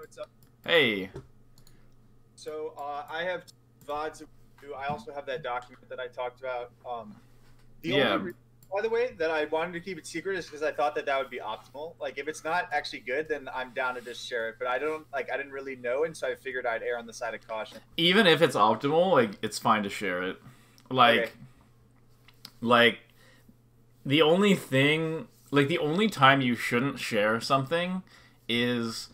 what's up? Hey. So I have VODs. I also have that document that I talked about. The Yeah. only reason, by the way, that I wanted to keep it secret is because I thought that would be optimal. Like, if it's not actually good, then I'm down to just share it. But I didn't really know, and so I figured I'd err on the side of caution. Even if it's optimal, like, it's fine to share it. Like, Okay. like, the only thing, like, the only time you shouldn't share something is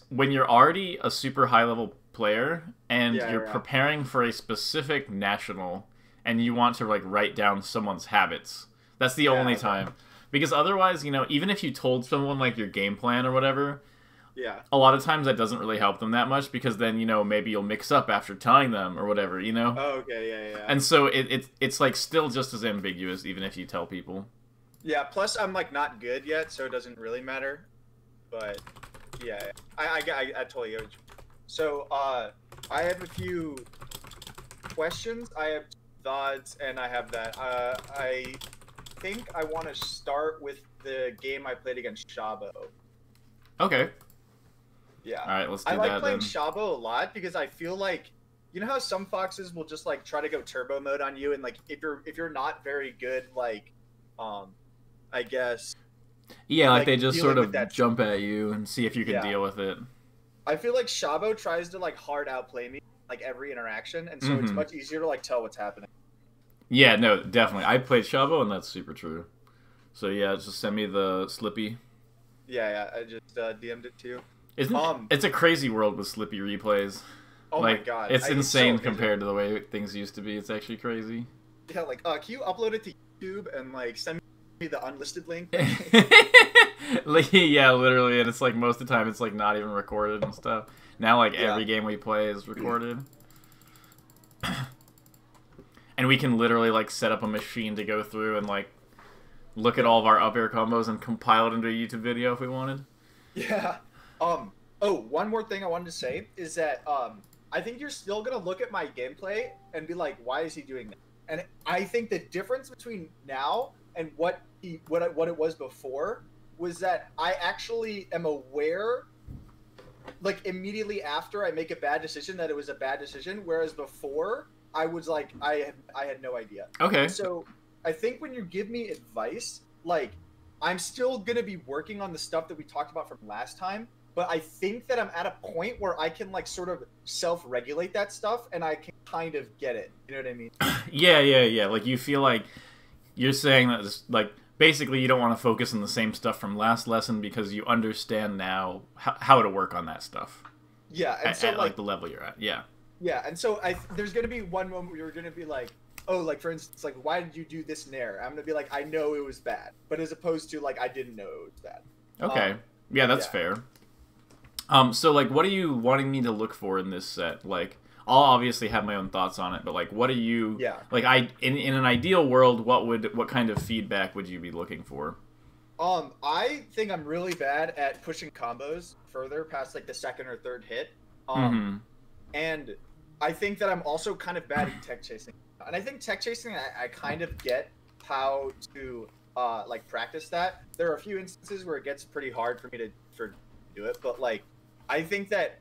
when you're already a super high-level player and Yeah, you're yeah. preparing for a specific national and you want to, like, write down someone's habits. That's the only okay. time. Because otherwise, even if you told someone, like, your game plan or whatever, Yeah. a lot of times that doesn't really help them that much because then, maybe you'll mix up after telling them or whatever, Oh, okay. Yeah. And so it's like still just as ambiguous even if you tell people. Yeah. Plus, I'm like not good yet, so it doesn't really matter. But yeah, I totally get what you. So I have a few questions. I have thoughts, and I have that. I think I want to start with the game I played against Shabo. Okay. Yeah. All right, let's do I like that playing then. Shabo a lot because I feel like, you know how some foxes will just like try to go turbo mode on you, and like if you're not very good, like, I guess. Yeah, like Like, they just dealing sort with of that. jump at you and see if you can Yeah. deal with it. I feel like Shabo tries to like hard outplay me like every interaction, and so it's Mhm. much easier to like tell what's happening. Yeah, no, definitely. I played Shavo and that's super true. So yeah, just send me the Slippy. Yeah, I just DM'd it to you. It's a crazy world with Slippy replays. Oh Like, my god, it's so insane amazing. compared to the way things used to be. It's actually crazy. Yeah, like can you upload it to YouTube and like send me the unlisted link? Like, yeah, literally, and it's like most of the time it's like not even recorded and stuff. Now like Yeah. every game we play is recorded. And we can literally like set up a machine to go through and like look at all of our up air combos and compile it into a YouTube video if we wanted. Yeah. Oh, one more thing I wanted to say is that I think you're still gonna look at my gameplay and be like, why is he doing that? And I think the difference between now and what it was before was that I actually am aware, like immediately after I make a bad decision, that it was a bad decision, whereas before I was like I had no idea. Okay. So I think when you give me advice, like I'm still gonna be working on the stuff that we talked about from last time, but I think that I'm at a point where I can like sort of self-regulate that stuff and I can kind of get it. You know what I mean? Yeah. Like you feel like you're saying that this, like basically you don't want to focus on the same stuff from last lesson because you understand now how to work on that stuff. Yeah, and so at like the level you're at. Yeah. Yeah, and so there's gonna be one moment where you're gonna be like, oh, like for instance, like why did you do this nair? I'm gonna be like, I know it was bad, but as opposed to like I didn't know it was bad. Okay. Yeah, that's fair. So like, what are you wanting me to look for in this set? Like, I'll obviously have my own thoughts on it, but like, what are you? Yeah. Like, in an ideal world, what kind of feedback would you be looking for? I think I'm really bad at pushing combos further past like the second or third hit. And I think that I'm also kind of bad at tech chasing. And I think tech chasing, I kind of get how to like practice that. There are a few instances where it gets pretty hard for me to do it, but like I think that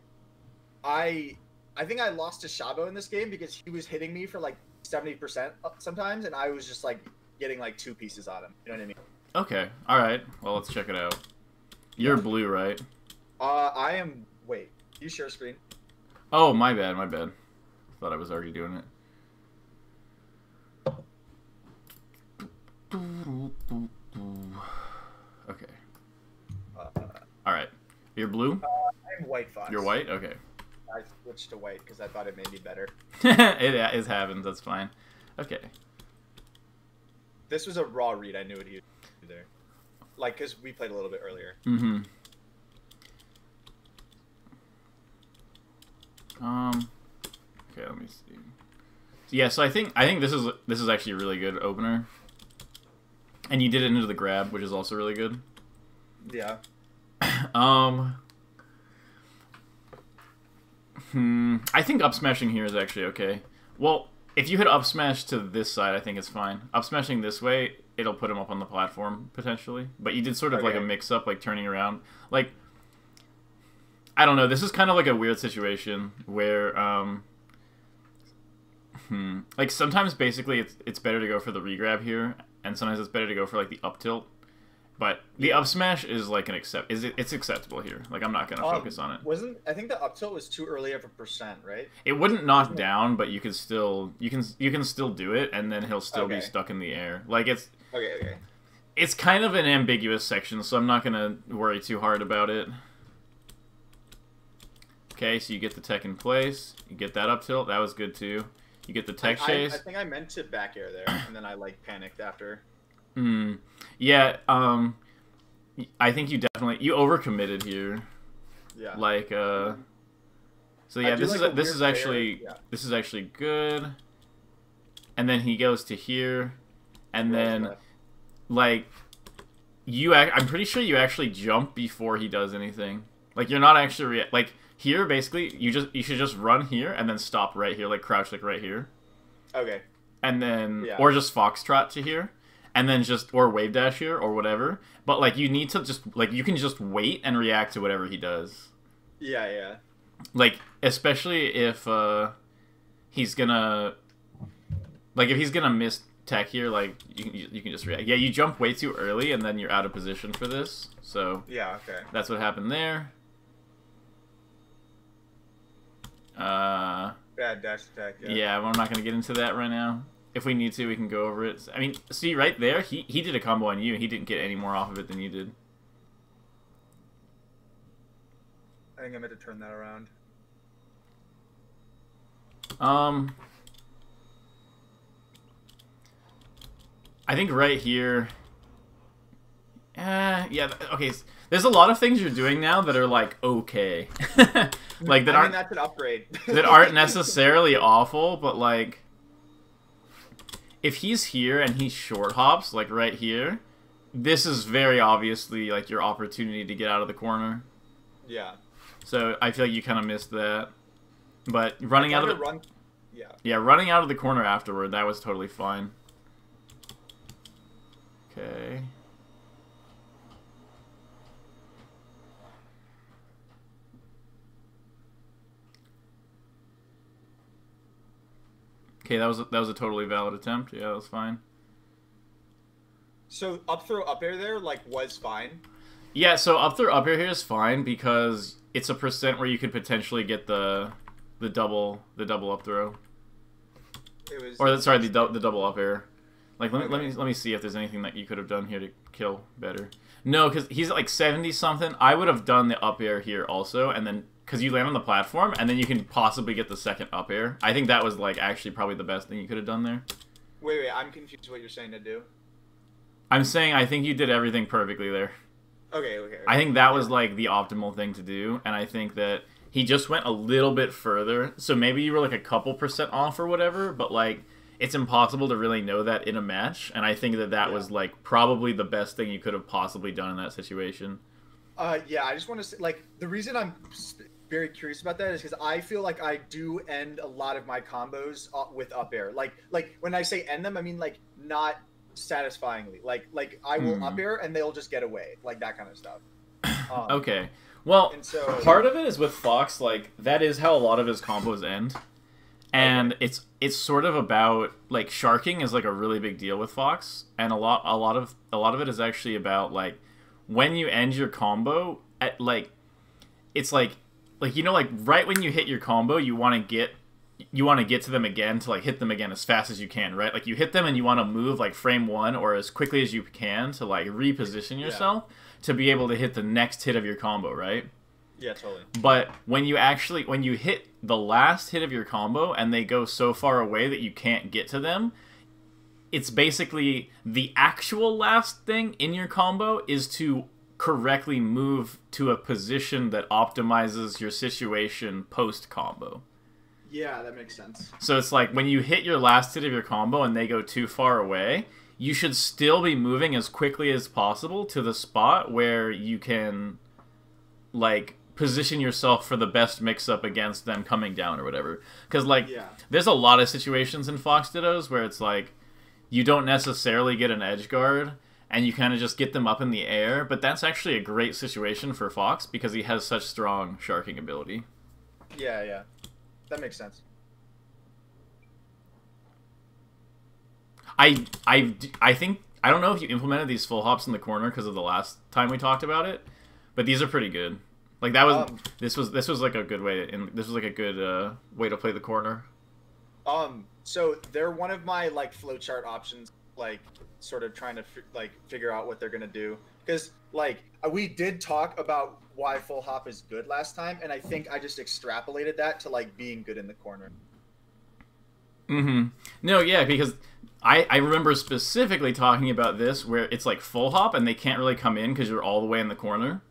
I lost to Shabo in this game because he was hitting me for like 70% sometimes, and I was just like getting like 2 pieces on him. You know what I mean? Okay. All right. Well, let's check it out. You're blue, right? I am. Wait, you share screen? Oh, my bad. Thought I was already doing it. Okay. All right. You're blue? I'm white fox. You're white? Okay. I switched to white because I thought it made me better. It happens. That's fine. Okay. This was a raw read. I knew what he would do there. Like, because we played a little bit earlier. Mm-hmm. Okay, let me see. Yeah, so I think this is actually a really good opener. And you did it into the grab, which is also really good. Yeah. I think up smashing here is actually okay. Well, if you hit up smash to this side, I think it's fine. Up smashing this way, it'll put him up on the platform, potentially. But you did sort of like a mix-up, like turning around. Like, I don't know. This is kind of like a weird situation where like sometimes basically it's better to go for the regrab here, and sometimes it's better to go for like the up tilt. But the up smash is like it's acceptable here. Like I'm not gonna focus on it. I think the up tilt was too early of a percent, right? It wouldn't knock down, but you can still do it, and then he'll still be stuck in the air. Like it's okay. It's kind of an ambiguous section, so I'm not gonna worry too hard about it. Okay, so you get the tech in place. You get that up tilt. That was good too. You get the tech chase. I think I meant to back air there, and then I like panicked after. Yeah, I think you overcommitted here. Yeah. Like, so yeah, this is actually good. And then he goes to here, and then, like, I'm pretty sure you actually jump before he does anything. Like, you're not actually, like, here, basically, you should just run here, and then stop right here, like, crouch, like, right here. Okay. And then, or just foxtrot to here. And then or wave dash here, or whatever. But, like, you need to just, like, you can just wait and react to whatever he does. Yeah. Like, especially if, he's gonna, like, if he's gonna miss tech here, like, you can just react. Yeah, you jump way too early, and then you're out of position for this. So, yeah, okay. That's what happened there. Bad dash attack, yeah, well, I'm not gonna get into that right now. If we need to, we can go over it. I mean, see, right there, he did a combo on you, and he didn't get any more off of it than you did. I think I meant to turn that around. I think right here... yeah, okay. There's a lot of things you're doing now that are, like, okay. Like, that aren't... that's an upgrade. That aren't necessarily awful, but, like... If he's here and he short hops, like right here, this is very obviously like your opportunity to get out of the corner. Yeah. So I feel like you kind of missed that. But running out of the yeah, running out of the corner afterward, that was totally fine. Okay. Okay, that was a totally valid attempt. Yeah, that was fine. So up throw up air there was fine. Yeah, so up throw up air here is fine because it's a percent where you could potentially get the double up throw. The double up air. Like let me see if there's anything that you could have done here to kill better. No, because he's at like 70 something. I would have done the up air here also, and then because you land on the platform, and then you can possibly get the second up air. I think that was like actually probably the best thing you could have done there. Wait, I'm confused what you're saying to do. I'm saying I think you did everything perfectly there. Okay. I think that was like the optimal thing to do, and I think that he just went a little bit further. So maybe you were like a couple % off or whatever, but like it's impossible to really know that in a match, and I think that was like probably the best thing you could have possibly done in that situation. Yeah, I just want to say, like, the reason I'm very curious about that is because I feel like I do end a lot of my combos with up air. Like when I say end them, I mean like not satisfyingly. Like I will up air and they'll just get away, like that kind of stuff. Okay. Well, part of it is with Fox, like that is how a lot of his combos end, and it's sort of about like sharking is like a really big deal with Fox, and a lot of it is actually about like when you end your combo at like it's like you know like right when you hit your combo you want to get to them again to like hit them again as fast as you can, right? Like you hit them and you want to move like frame one or as quickly as you can to like reposition yourself to be able to hit the next hit of your combo, right? Yeah, totally. But when you hit the last hit of your combo and they go so far away that you can't get to them, it's basically the actual last thing in your combo is to correctly move to a position that optimizes your situation post combo. Yeah, that makes sense. So it's like when you hit your last hit of your combo and they go too far away, you should still be moving as quickly as possible to the spot where you can like position yourself for the best mix-up against them coming down or whatever. Because like there's a lot of situations in Fox Dittos where it's like you don't necessarily get an edge guard, and you kind of just get them up in the air. But that's actually a great situation for Fox because he has such strong sharking ability. Yeah. That makes sense. I think, I don't know if you implemented these full hops in the corner because of the last time we talked about it, but these are pretty good. Like that was this was like a good way, and this was like a good way to play the corner. So they're one of my like flowchart options, like sort of trying to figure out what they're gonna do, because like we did talk about why full hop is good last time, and I think I just extrapolated that to like being good in the corner. No, yeah, because I remember specifically talking about this where it's like full hop and they can't really come in because you're all the way in the corner.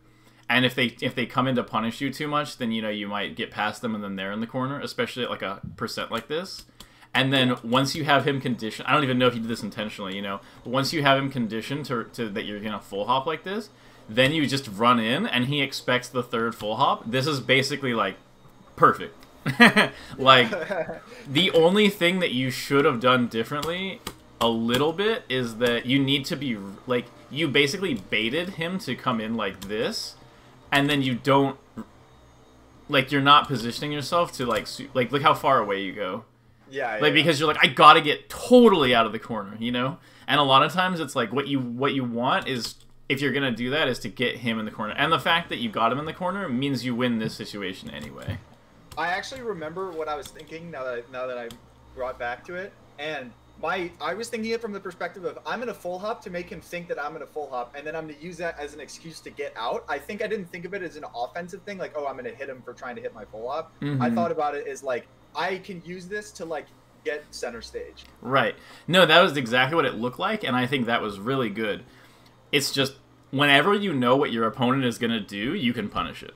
And if they come in to punish you too much, then you might get past them and then they're in the corner, especially at like a percent like this. And then once you have him conditioned, I don't even know if you did this intentionally, but once you have him conditioned to that you're gonna full hop like this, then you just run in and he expects the third full hop. This is basically like perfect. Like the only thing that you should have done differently a little bit is that you need to be like, you basically baited him to come in like this, and then you don't, like, you're not positioning yourself to like look how far away you go. Yeah. Because you're like, I gotta get totally out of the corner, And a lot of times it's like what you want is, if you're gonna do that, is to get him in the corner. And the fact that you got him in the corner means you win this situation anyway. I actually remember what I was thinking now that I brought back to it, and I was thinking it from the perspective of I'm gonna full hop to make him think that I'm gonna full hop, and then I'm gonna use that as an excuse to get out. I think I didn't think of it as an offensive thing, like, oh, I'm gonna hit him for trying to hit my full hop. I thought about it as like, I can use this to like get center stage. Right. No, that was exactly what it looked like, and I think that was really good. It's just whenever you know what your opponent is gonna do, you can punish it.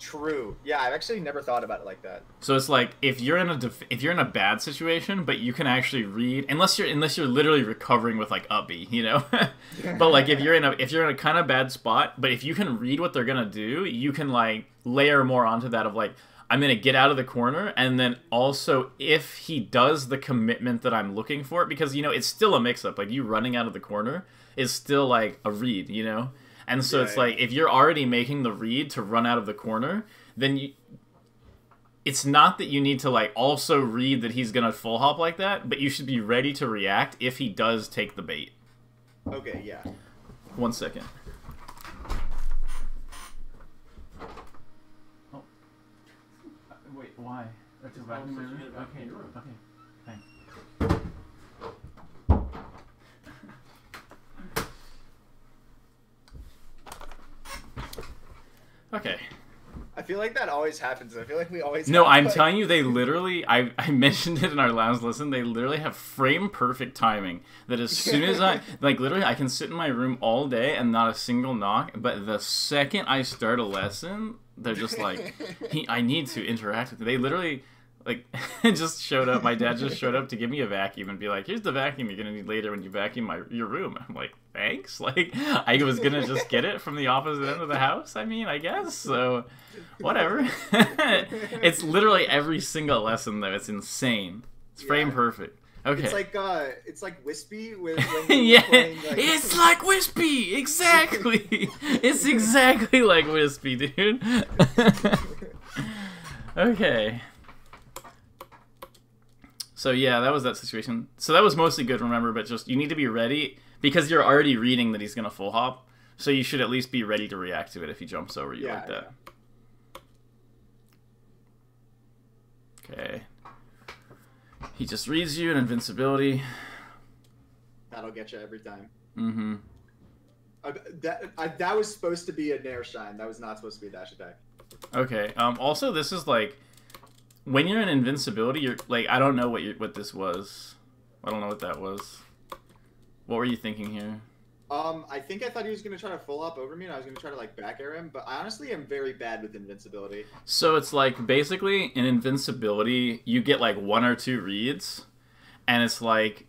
True. Yeah, I've actually never thought about it like that. So it's like if you're in a bad situation, but you can actually read, unless you're literally recovering with like up B, But like if you're in a kind of bad spot, but if you can read what they're gonna do, you can like layer more onto that of like, I'm gonna get out of the corner, and then also if he does the commitment that I'm looking for, because it's still a mix-up. Like you running out of the corner is still like a read, And so it's like, if you're already making the read to run out of the corner, then it's not that you need to like also read that he's gonna full hop like that, but you should be ready to react if he does take the bait. Okay, yeah. 1 second. Oh. Wait, why? That's okay. Okay. Thanks. Okay. I feel like that always happens. I feel like we always. No, I'm telling you, they literally. I mentioned it in our last listen. They literally have frame perfect timing. That as soon as I literally, I can sit in my room all day and not a single knock. But the second I start a lesson, they're just like, I need to interact with it. They literally just showed up. My dad just showed up to give me a vacuum and be like, here's the vacuum you're gonna need later when you vacuum your room. I'm like, thanks. I was gonna just get it from the opposite end of the house. I mean, I guess so. Whatever. It's literally every single lesson though. It's insane. It's frame perfect. Okay. It's like Wispy when yeah, playing, it's like Wispy. Exactly. It's exactly like Wispy, dude. Okay. So yeah, that was that situation. So that was mostly good, remember, but just you need to be ready because you're already reading that he's gonna full hop. So you should at least be ready to react to it if he jumps over you like that. Okay. He just reads you an invincibility. That'll get you every time. Mm-hmm. That was supposed to be a Nair Shine. That was not supposed to be a dash attack. Okay. Also, this is like when you're in invincibility. You're like, I don't know what this was. I don't know what that was. What were you thinking here? I think I thought he was gonna try to full hop over me, and I was gonna try to like back air him. But I honestly am very bad with invincibility. So it's like basically in invincibility, you get like 1 or 2 reads, and it's like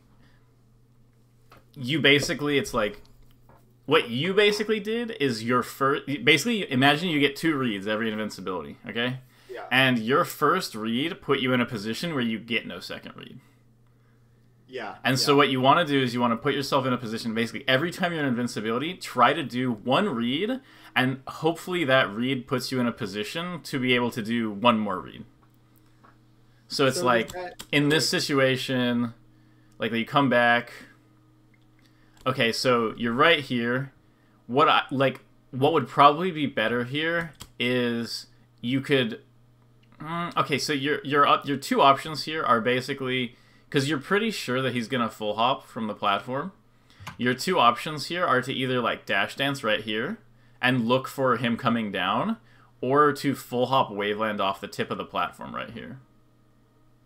it's like what you basically did is your first. Basically, imagine you get 2 reads every invincibility, okay? Yeah. And your first read put you in a position where you get no second read. Yeah. And so what you want to do is you want to put yourself in a position, basically, every time you're in invincibility, try to do one read, and hopefully that read puts you in a position to be able to do one more read. So it's like, in this situation, like, you come back. Okay, so you're right here. What would probably be better here is you could... okay, so your two options here are basically... Because you're pretty sure that he's going to full hop from the platform. Your two options here are to either, like, dash dance right here and look for him coming down, or to full hop waveland off the tip of the platform right here.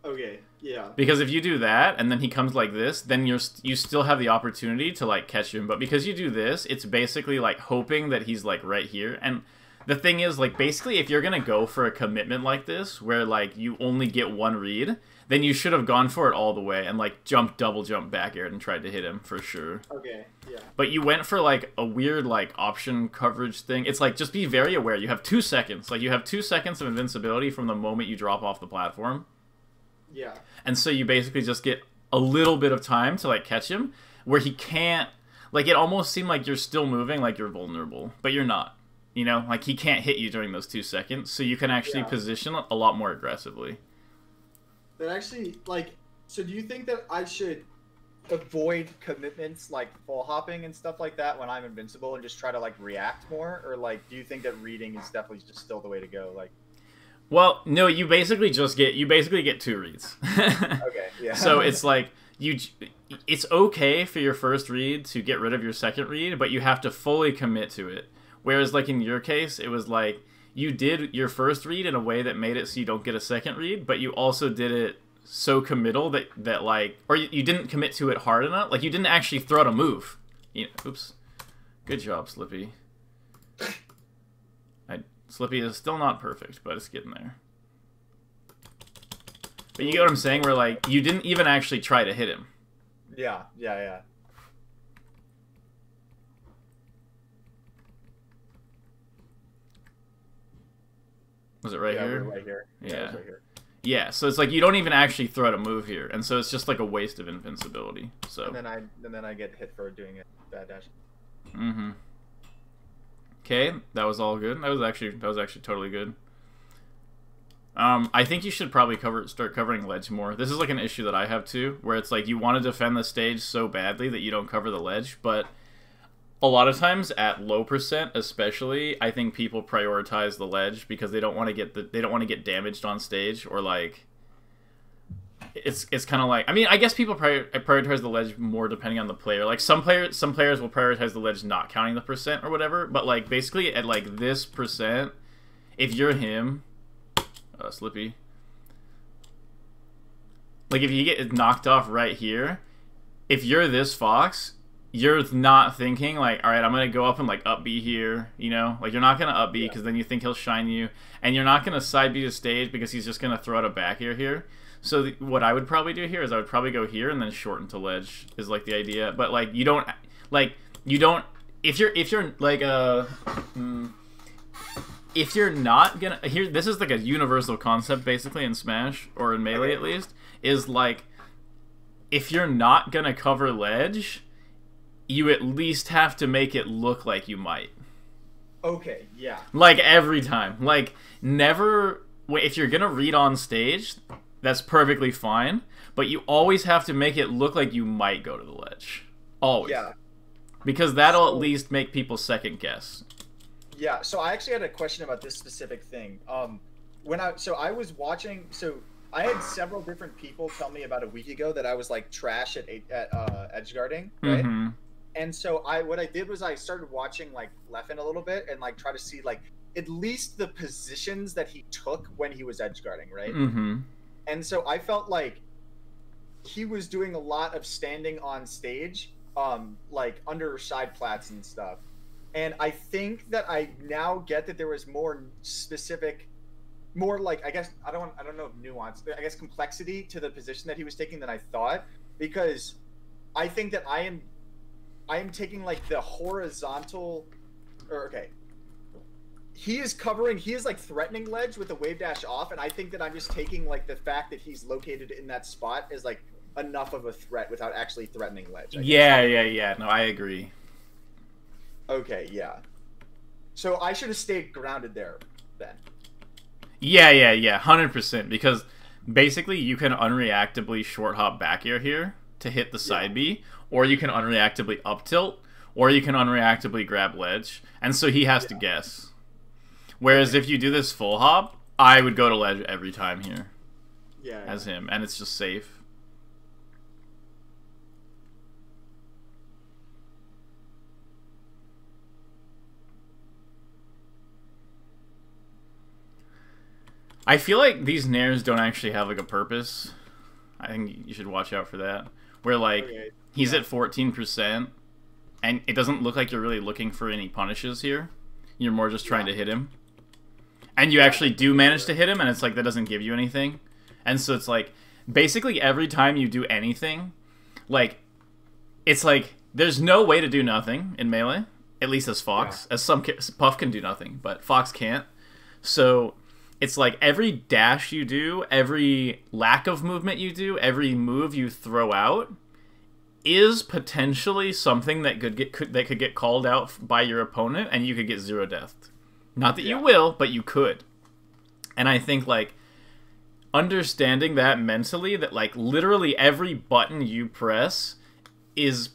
Okay, yeah. Because if you do that, and then he comes like this, then you still have the opportunity to, like, catch him. But because you do this, it's basically, like, hoping that he's, like, right here. And the thing is, like, basically, if you're going to go for a commitment like this, where, like, you only get one read... then you should have gone for it all the way and, like, double jump back air and tried to hit him for sure. Okay, yeah. But you went for, like, a weird, like, option coverage thing. It's like, just be very aware. You have 2 seconds. Like, you have 2 seconds of invincibility from the moment you drop off the platform. Yeah. And so you basically just get a little bit of time to, like, catch him where he can't... Like, it almost seemed like you're still moving, like you're vulnerable. But you're not. You know? Like, he can't hit you during those 2 seconds. So you can actually position a lot more aggressively. That actually, like, so do you think that I should avoid commitments like full hopping and stuff like that when I'm invincible and just try to, like, react more? Or, like, do you think that reading is definitely just still the way to go? Like, well, no, you basically get 2 reads. Okay, yeah. So it's like, it's okay for your first read to get rid of your second read, but you have to fully commit to it. Whereas, like, in your case, it was like, you did your first read in a way that made it so you don't get a second read, but you also did it so committal that like... Or you didn't commit to it hard enough. Like, you didn't actually throw out a move. Oops. Good job, Slippy. Slippy is still not perfect, but it's getting there. But you get what I'm saying? Where, like, you didn't even actually try to hit him. Yeah. Was it right here? Right here. Yeah. Right here. Yeah, so it's like you don't even actually throw out a move here, and so it's just like a waste of invincibility. So. And then I get hit for doing it bad dash. Mm-hmm. Okay, that was all good. That was actually totally good. I think you should probably start covering ledge more. This is like an issue that I have too, where it's like you want to defend the stage so badly that you don't cover the ledge, but a lot of times at low percent, especially, I think people prioritize the ledge because they don't want to get damaged on stage, or like it's kind of like, I mean, I guess people prioritize the ledge more depending on the player. Like some players will prioritize the ledge not counting the percent or whatever, but like basically at like this percent, if you're him, Slippy, like if you get knocked off right here, if you're this Fox, you're not thinking like, all right, I'm gonna go up and like up B here, you know, like you're not gonna up B because then you think he'll shine you, and you're not gonna side B to stage because he's just gonna throw out a back air here. So what I would probably do here is I would probably go here and then shorten to ledge is like the idea. But like you don't if you're like if you're not gonna here, this is like a universal concept basically in Smash or in Melee at least, is like if you're not gonna cover ledge, you at least have to make it look like you might. Okay, yeah. Like every time. Like never, if you're gonna read on stage, that's perfectly fine, but you always have to make it look like you might go to the ledge. Always. Yeah. Because that'll at least make people second guess. Yeah, so I actually had a question about this specific thing. I was watching, so I had several different people tell me about a week ago that I was like trash at edge guarding, right? Mm-hmm. And so what I did was I started watching like Leffen a little bit and like try to see like at least the positions that he took when he was edge guarding, right? Mm-hmm. And so I felt like he was doing a lot of standing on stage, like under side plats and stuff. And I think that I now get that there was more specific, more like, I guess, I don't know if nuance, but I guess complexity to the position that he was taking than I thought, because I think that I am taking like the horizontal, he is like threatening ledge with the wave dash off, and I think that I'm just taking like the fact that he's located in that spot as like enough of a threat without actually threatening ledge. Yeah. No, I agree. Okay, yeah. So I should have stayed grounded there then. Yeah, 100%. Because basically you can unreactably short hop back air here to hit the side B, or you can unreactably up tilt, or you can unreactably grab ledge, and so he has to guess. Whereas if you do this full hop, I would go to ledge every time here. Yeah. As him, and it's just safe. I feel like these nairs don't actually have like a purpose. I think you should watch out for that. Where like he's at 14%, and it doesn't look like you're really looking for any punishes here. You're more just trying to hit him. And you actually do manage to hit him, and it's like that doesn't give you anything. And so it's like basically every time you do anything, like it's like there's no way to do nothing in Melee, at least as Fox. As some Puff can do nothing, but Fox can't. So it's like every dash you do, every lack of movement you do, every move you throw out is potentially something that could get called out by your opponent, and you could get 0 death. Not that you will, but you could. And I think like understanding that mentally, that like literally every button you press is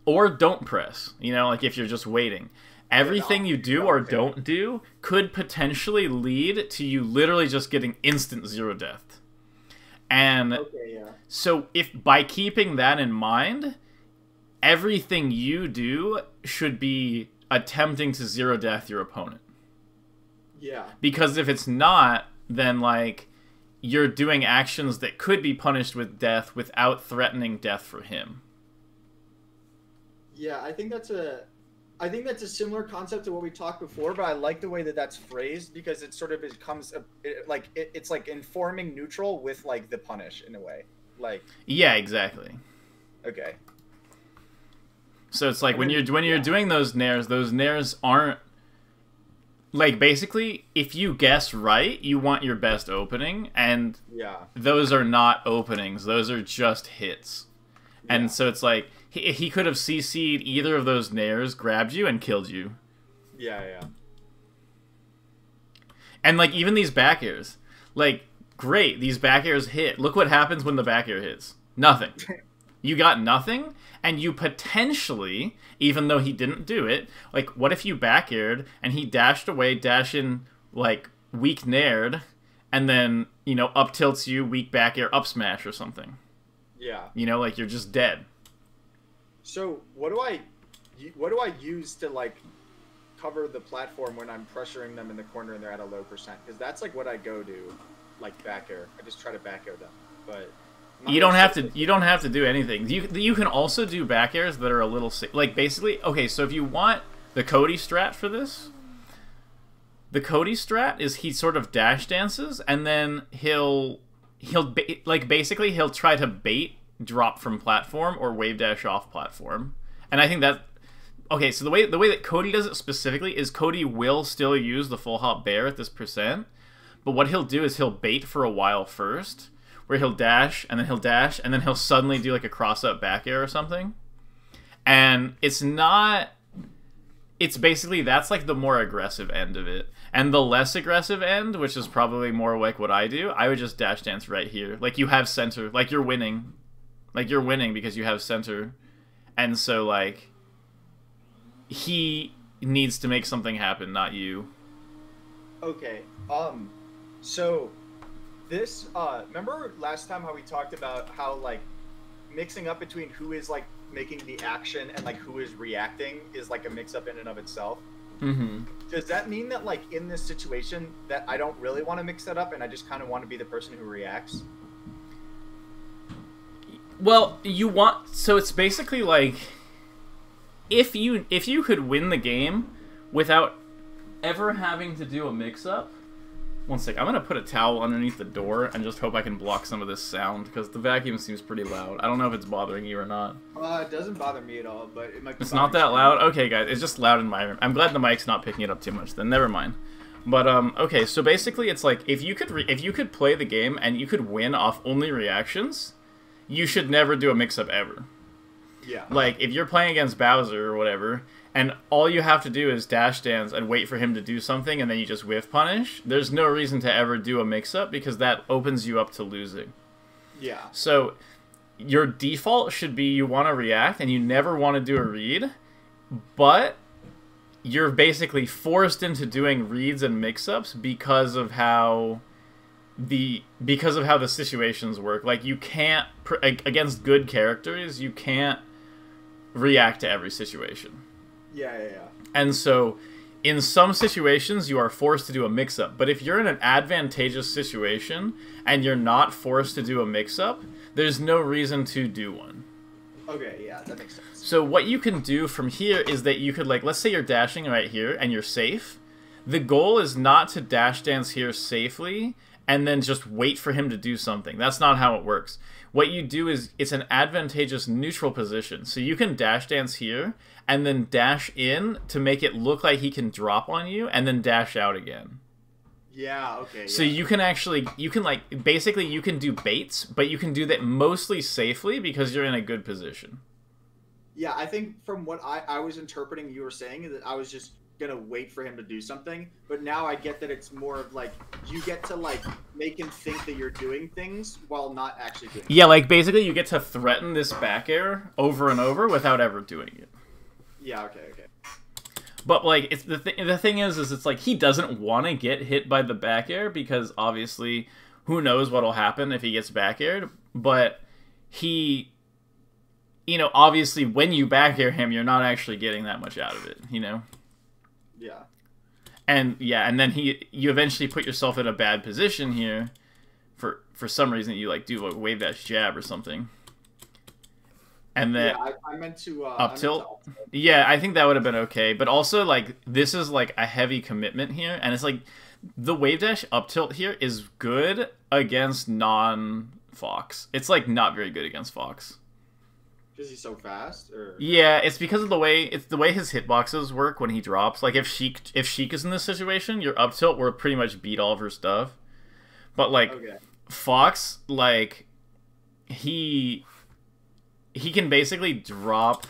or don't press. You know, like if you're just waiting. Everything you do or don't do could potentially lead to you literally just getting instant 0 death. And so if by keeping that in mind, everything you do should be attempting to 0 death your opponent. Yeah. Because if it's not, then like you're doing actions that could be punished with death without threatening death for him. Yeah, I think that's a similar concept to what we talked before, but I like the way that that's phrased because it sort of becomes it's like informing neutral with like the punish in a way. Like yeah, exactly. Okay. So it's like when you're doing those nairs aren't like basically if you guess right, you want your best opening, and those are not openings; those are just hits. And so it's like he could have CC'd either of those nairs, grabbed you, and killed you. Yeah. And like even these back airs, like great, these back airs hit. Look what happens when the back air hits. Nothing. You got nothing, and you potentially, even though he didn't do it, like what if you back aired and he dashed away, dashing like weak naired, and then up tilts you, weak back air, up smash or something. Yeah. Like you're just dead. So what do I use to like cover the platform when I'm pressuring them in the corner and they're at a low percent? Because that's like what I go to, like back air. I just try to back air them, but you don't have to. You don't have to do anything. You can also do back airs that are a little like basically okay. So if you want the Cody Strat for this, the Cody Strat is he sort of dash dances and then he'll basically he'll try to bait drop from platform or wave dash off platform. And I think that okay, so the way that Cody does it specifically is Cody will still use the full hop bear at this percent, but what he'll do is he'll bait for a while first, where he'll dash and then he'll suddenly do like a cross up back air or something. And it's basically that's like the more aggressive end of it. And the less aggressive end, which is probably more like what I do, I would just dash dance right here. Like you have center, like you're winning. Like you're winning because you have center. And so like he needs to make something happen, not you. Okay. So this remember last time how we talked about how like mixing up between who is like making the action and like who is reacting is like a mix up in and of itself? Mm-hmm. Does that mean that like in this situation that I don't really want to mix that up and I just kind of want to be the person who reacts? Well, so it's basically like if you could win the game without ever having to do a mix up. One sec, I'm gonna put a towel underneath the door and just hope I can block some of this sound because the vacuum seems pretty loud. I don't know if it's bothering you or not. It doesn't bother me at all, but it might be. It's not that loud? Okay, guys, it's just loud in my room. I'm glad the mic's not picking it up too much. Then never mind. But okay, so basically, it's like if you could play the game and you could win off only reactions, you should never do a mix-up ever. Yeah. Like, if you're playing against Bowser or whatever, and all you have to do is dash dance and wait for him to do something, and then you just whiff punish, there's no reason to ever do a mix-up, because that opens you up to losing. Yeah. So, your default should be you want to react, and you never want to do a read, but you're basically forced into doing reads and mix-ups because of how the situations work. Like, you can't, against good characters, you can't react to every situation. Yeah. And so, in some situations, you are forced to do a mix-up. But if you're in an advantageous situation, and you're not forced to do a mix-up, there's no reason to do one. Okay, yeah, that makes sense. So what you can do from here is that you could, like, let's say you're dashing right here, and you're safe. The goal is not to dash dance here safely, and then just wait for him to do something. That's not how it works. What you do is, it's an advantageous neutral position. So you can dash dance here, and then dash in to make it look like he can drop on you, and then dash out again. Yeah, okay. So you can actually, basically you can do baits, but you can do that mostly safely because you're in a good position. Yeah, I think from what I was interpreting you were saying, that I was just gonna wait for him to do something, but now I get that it's more of like you get to like make him think that you're doing things while not actually doing Yeah, like basically you get to threaten this back air over and over without ever doing it. Yeah, okay. But like it's the thing is it's like he doesn't want to get hit by the back air because obviously who knows what'll happen if he gets back aired, but he, you know, obviously when you back air him, you're not actually getting that much out of it, you know? Yeah. And yeah, and then you eventually put yourself in a bad position here for some reason you like do a wave dash jab or something. And then I meant to up tilt. Yeah, I think that would have been okay, but also like this is like a heavy commitment here, and it's like the wave dash up tilt here is good against non-Fox. It's like not very good against Fox. Because he's so fast, or yeah, it's because of the way his hitboxes work when he drops. Like if Sheik is in this situation, your up tilt will pretty much beat all of her stuff. But like Fox, like he can basically drop,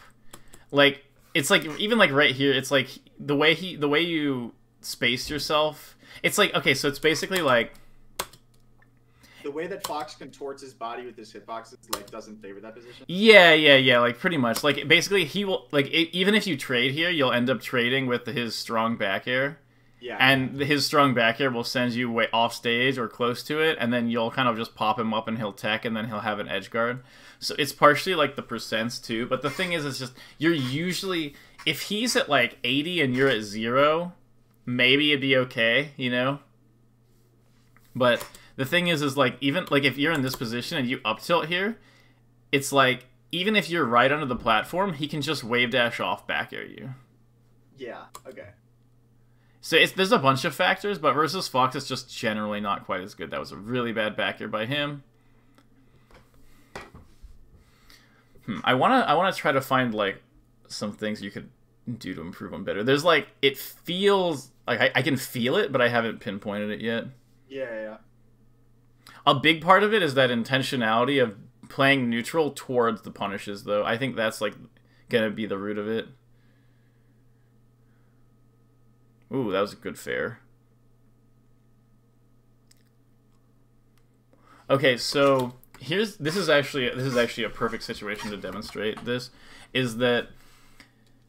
like it's like even like right here, it's like the way you space yourself. It's like okay, so it's basically like the way that Fox contorts his body with his hitboxes like doesn't favor that position. Yeah, like pretty much. Like basically he will like even if you trade here, you'll end up trading with his strong back air. Yeah. And his strong back air will send you way off stage or close to it, and then you'll kind of just pop him up and he'll tech, and then he'll have an edge guard. So it's partially like the percents too, but the thing is, it's just you're usually, if he's at like 80 and you're at 0, maybe it'd be okay, you know. But the thing is like even like if you're in this position and you up tilt here, it's like even if you're right under the platform, he can just wave dash off back air you. Yeah. Okay. So there's a bunch of factors, but versus Fox, it's just generally not quite as good. That was a really bad back air by him. I wanna try to find like some things you could do to improve on better. There's like it feels like I can feel it, but I haven't pinpointed it yet. Yeah. A big part of it is that intentionality of playing neutral towards the punishes, though. I think that's like gonna be the root of it. Ooh, that was a good fair. Okay, so this is actually a perfect situation to demonstrate this. Is that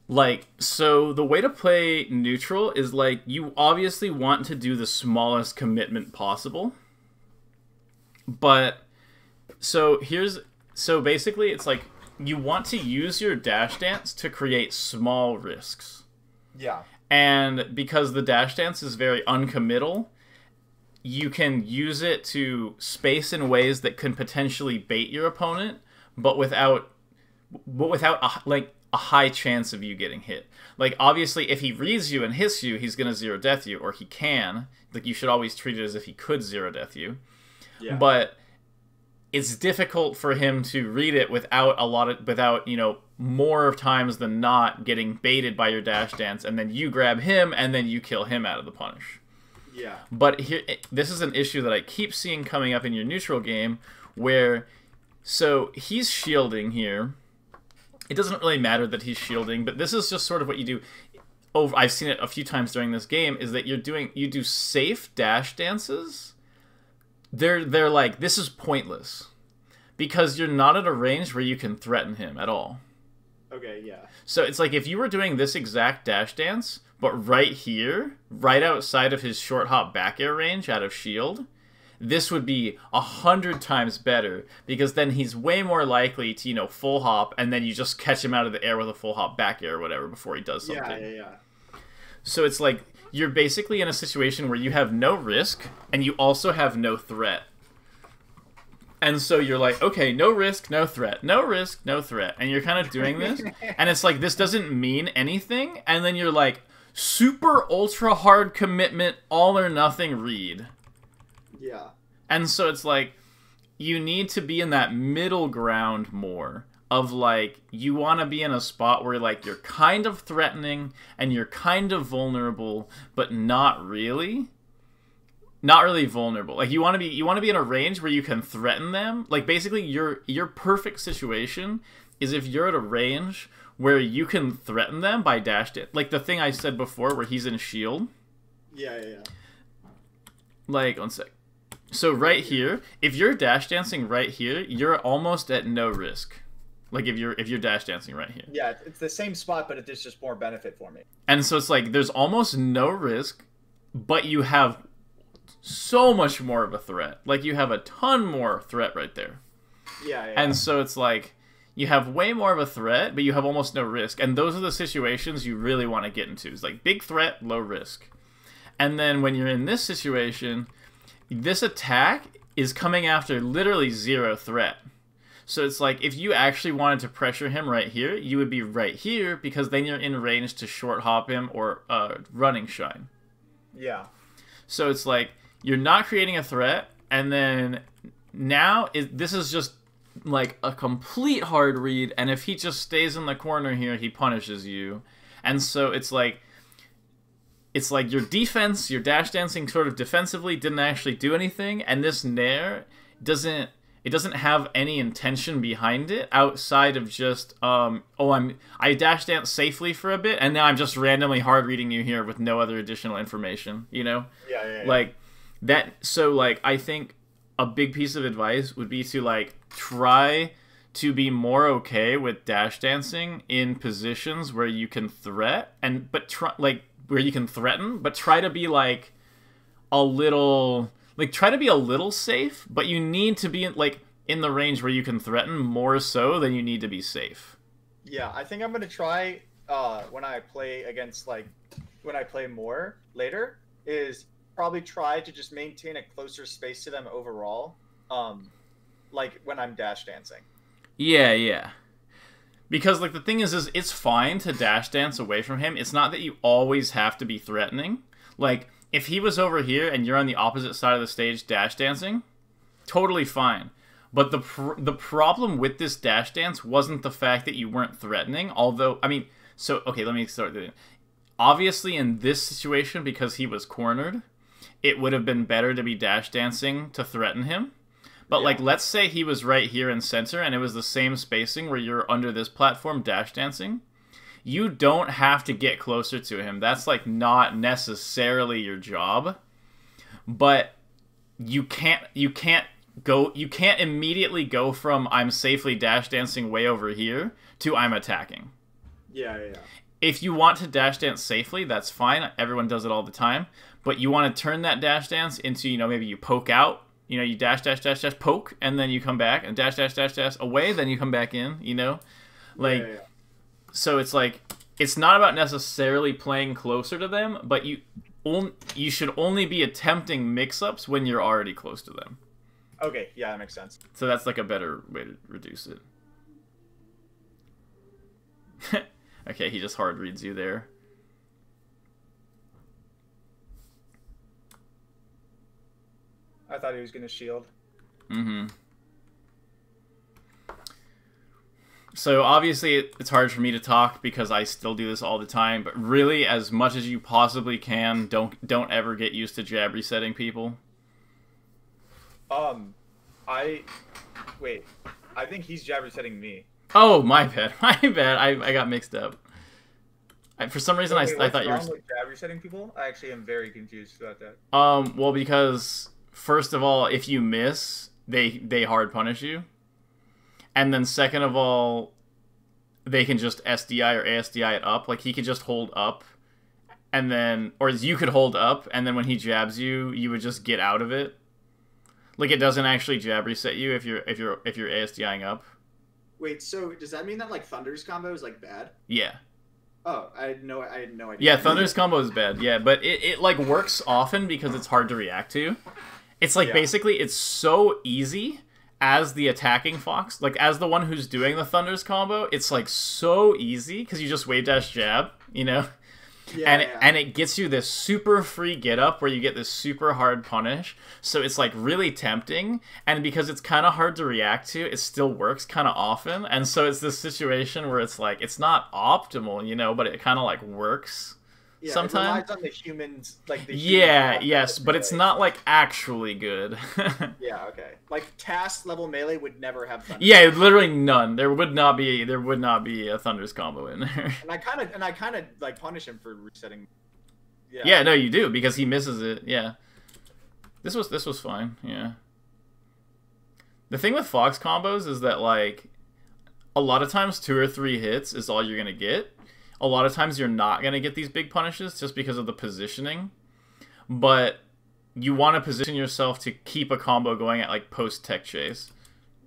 like, so the way to play neutral is like you obviously want to do the smallest commitment possible. But so basically it's like you want to use your dash dance to create small risks. Yeah. And because the dash dance is very uncommittal, you can use it to space in ways that can potentially bait your opponent, but without a high chance of you getting hit. Like obviously, if he reads you and hits you, he's gonna zero death you, or he can. Like you should always treat it as if he could zero death you. Yeah. But it's difficult for him to read it without you know, more times than not getting baited by your dash dance, and then you grab him and then you kill him out of the punish. Yeah. But here, this is an issue that I keep seeing coming up in your neutral game, where So he's shielding here. It doesn't really matter that he's shielding, but this is just sort of what you do. Oh, I've seen it a few times during this game, is that you do safe dash dances. They're like, this is pointless. Because you're not at a range where you can threaten him at all. Okay, yeah. So it's like if you were doing this exact dash dance, but right here, right outside of his short hop back air range out of shield, this would be 100 times better, because then he's way more likely to, you know, full hop, and then you just catch him out of the air with a full hop back air or whatever before he does something. Yeah. So it's like you're basically in a situation where you have no risk, and you also have no threat. And so you're like, okay, no risk, no threat. No risk, no threat. And you're kind of doing this, and it's like, this doesn't mean anything, and then you're like, super ultra hard commitment, all or nothing read. Yeah. And so it's like, you need to be in that middle ground more of like, you want to be in a spot where like you're kind of threatening and you're kind of vulnerable, but not really. Not really vulnerable. Like you want to be in a range where you can threaten them. Like basically your perfect situation is if you're at a range where you can threaten them by dash dance. Like the thing I said before where he's in shield. Yeah. Like, one sec. So right here, if you're dash dancing right here, you're almost at no risk. Like if you're dash dancing right here. Yeah, it's the same spot, but it's just more benefit for me. And so it's like there's almost no risk, but you have so much more of a threat. Like you have a ton more threat right there. Yeah. And so it's like you have way more of a threat, but you have almost no risk. And those are the situations you really want to get into. It's like big threat, low risk. And then when you're in this situation, this attack is coming after literally zero threat. So it's like, if you actually wanted to pressure him right here, you would be right here, because then you're in range to short hop him or running shine. Yeah. So it's like, you're not creating a threat, and then now this is just like a complete hard read, and if he just stays in the corner here, he punishes you. And so it's like your defense, your dash dancing sort of defensively didn't actually do anything, and this nair doesn't have any intention behind it outside of just I dash dance safely for a bit, and now I'm just randomly hard reading you here with no other additional information, you know? Yeah. Like that. So like I think a big piece of advice would be to like try to be more okay with dash dancing in positions where you can threaten, but try to be like a little, like try to be a little safe, but you need to be in the range where you can threaten more so than you need to be safe. Yeah, I think I'm gonna try when I play more later, is probably try to just maintain a closer space to them overall, like when I'm dash dancing. Yeah. Because like the thing is it's fine to dash dance away from him. It's not that you always have to be threatening. Like if he was over here and you're on the opposite side of the stage dash dancing, totally fine. But the problem with this dash dance wasn't the fact that you weren't threatening. Although, I mean, so okay, let me start there. Obviously, in this situation, because he was cornered, it would have been better to be dash dancing to threaten him. But, like, let's say he was right here in center, and it was the same spacing where you're under this platform dash dancing. You don't have to get closer to him. That's, like, not necessarily your job. But you can't immediately go from I'm safely dash dancing way over here to I'm attacking. Yeah. If you want to dash dance safely, that's fine. Everyone does it all the time. But you want to turn that dash dance into, you know, maybe you poke out. You know, you dash, poke, and then you come back, and dash, away, then you come back in, you know? Like, Yeah. So it's like, it's not about necessarily playing closer to them, but you should only be attempting mix-ups when you're already close to them. Okay, yeah, that makes sense. So that's like a better way to reduce it. Okay, he just hard reads you there. I thought he was gonna shield. Mm-hmm. So obviously it's hard for me to talk because I still do this all the time, but really as much as you possibly can, don't ever get used to jab resetting people. I I think he's jab resetting me. Oh, my bad. My bad. I got mixed up. For some reason, Wait, I thought you were... with jab resetting people? I actually am very confused about that. Well, because, first of all, if you miss, they hard punish you. And then second of all, they can just SDI or ASDI it up. Like, he could just hold up, and then... Or you could hold up, and then when he jabs you, you would just get out of it. Like, it doesn't actually jab reset you if you're ASDIing up. Wait, so does that mean that, like, Thunder's combo is, like, bad? Yeah. Oh, I had no idea. Yeah, Thunder's combo is bad, yeah, but it like, works often because it's hard to react to. It's, like, basically, it's so easy as the attacking Fox, like, as the one who's doing the Thunder's combo, it's, like, so easy, because you just wave dash jab, you know? And it gets you this super free get up where you get this super hard punish. So it's like really tempting, and because it's kind of hard to react to, it still works kind of often. And so it's this situation where it's like it's not optimal, you know, but it kind of like works sometimes. It relies on the humans, like the yes, but it's not like actually good. Yeah, okay. Like task level melee would never have Thunder. Yeah, literally none. There would not be a Thunder's combo in there. And I kind of like punish him for resetting. Yeah, no, you do because he misses it. Yeah. This was fine. Yeah. The thing with Fox combos is that like a lot of times 2 or 3 hits is all you're going to get. A lot of times you're not going to get these big punishes just because of the positioning. But you want to position yourself to keep a combo going at like post tech chase.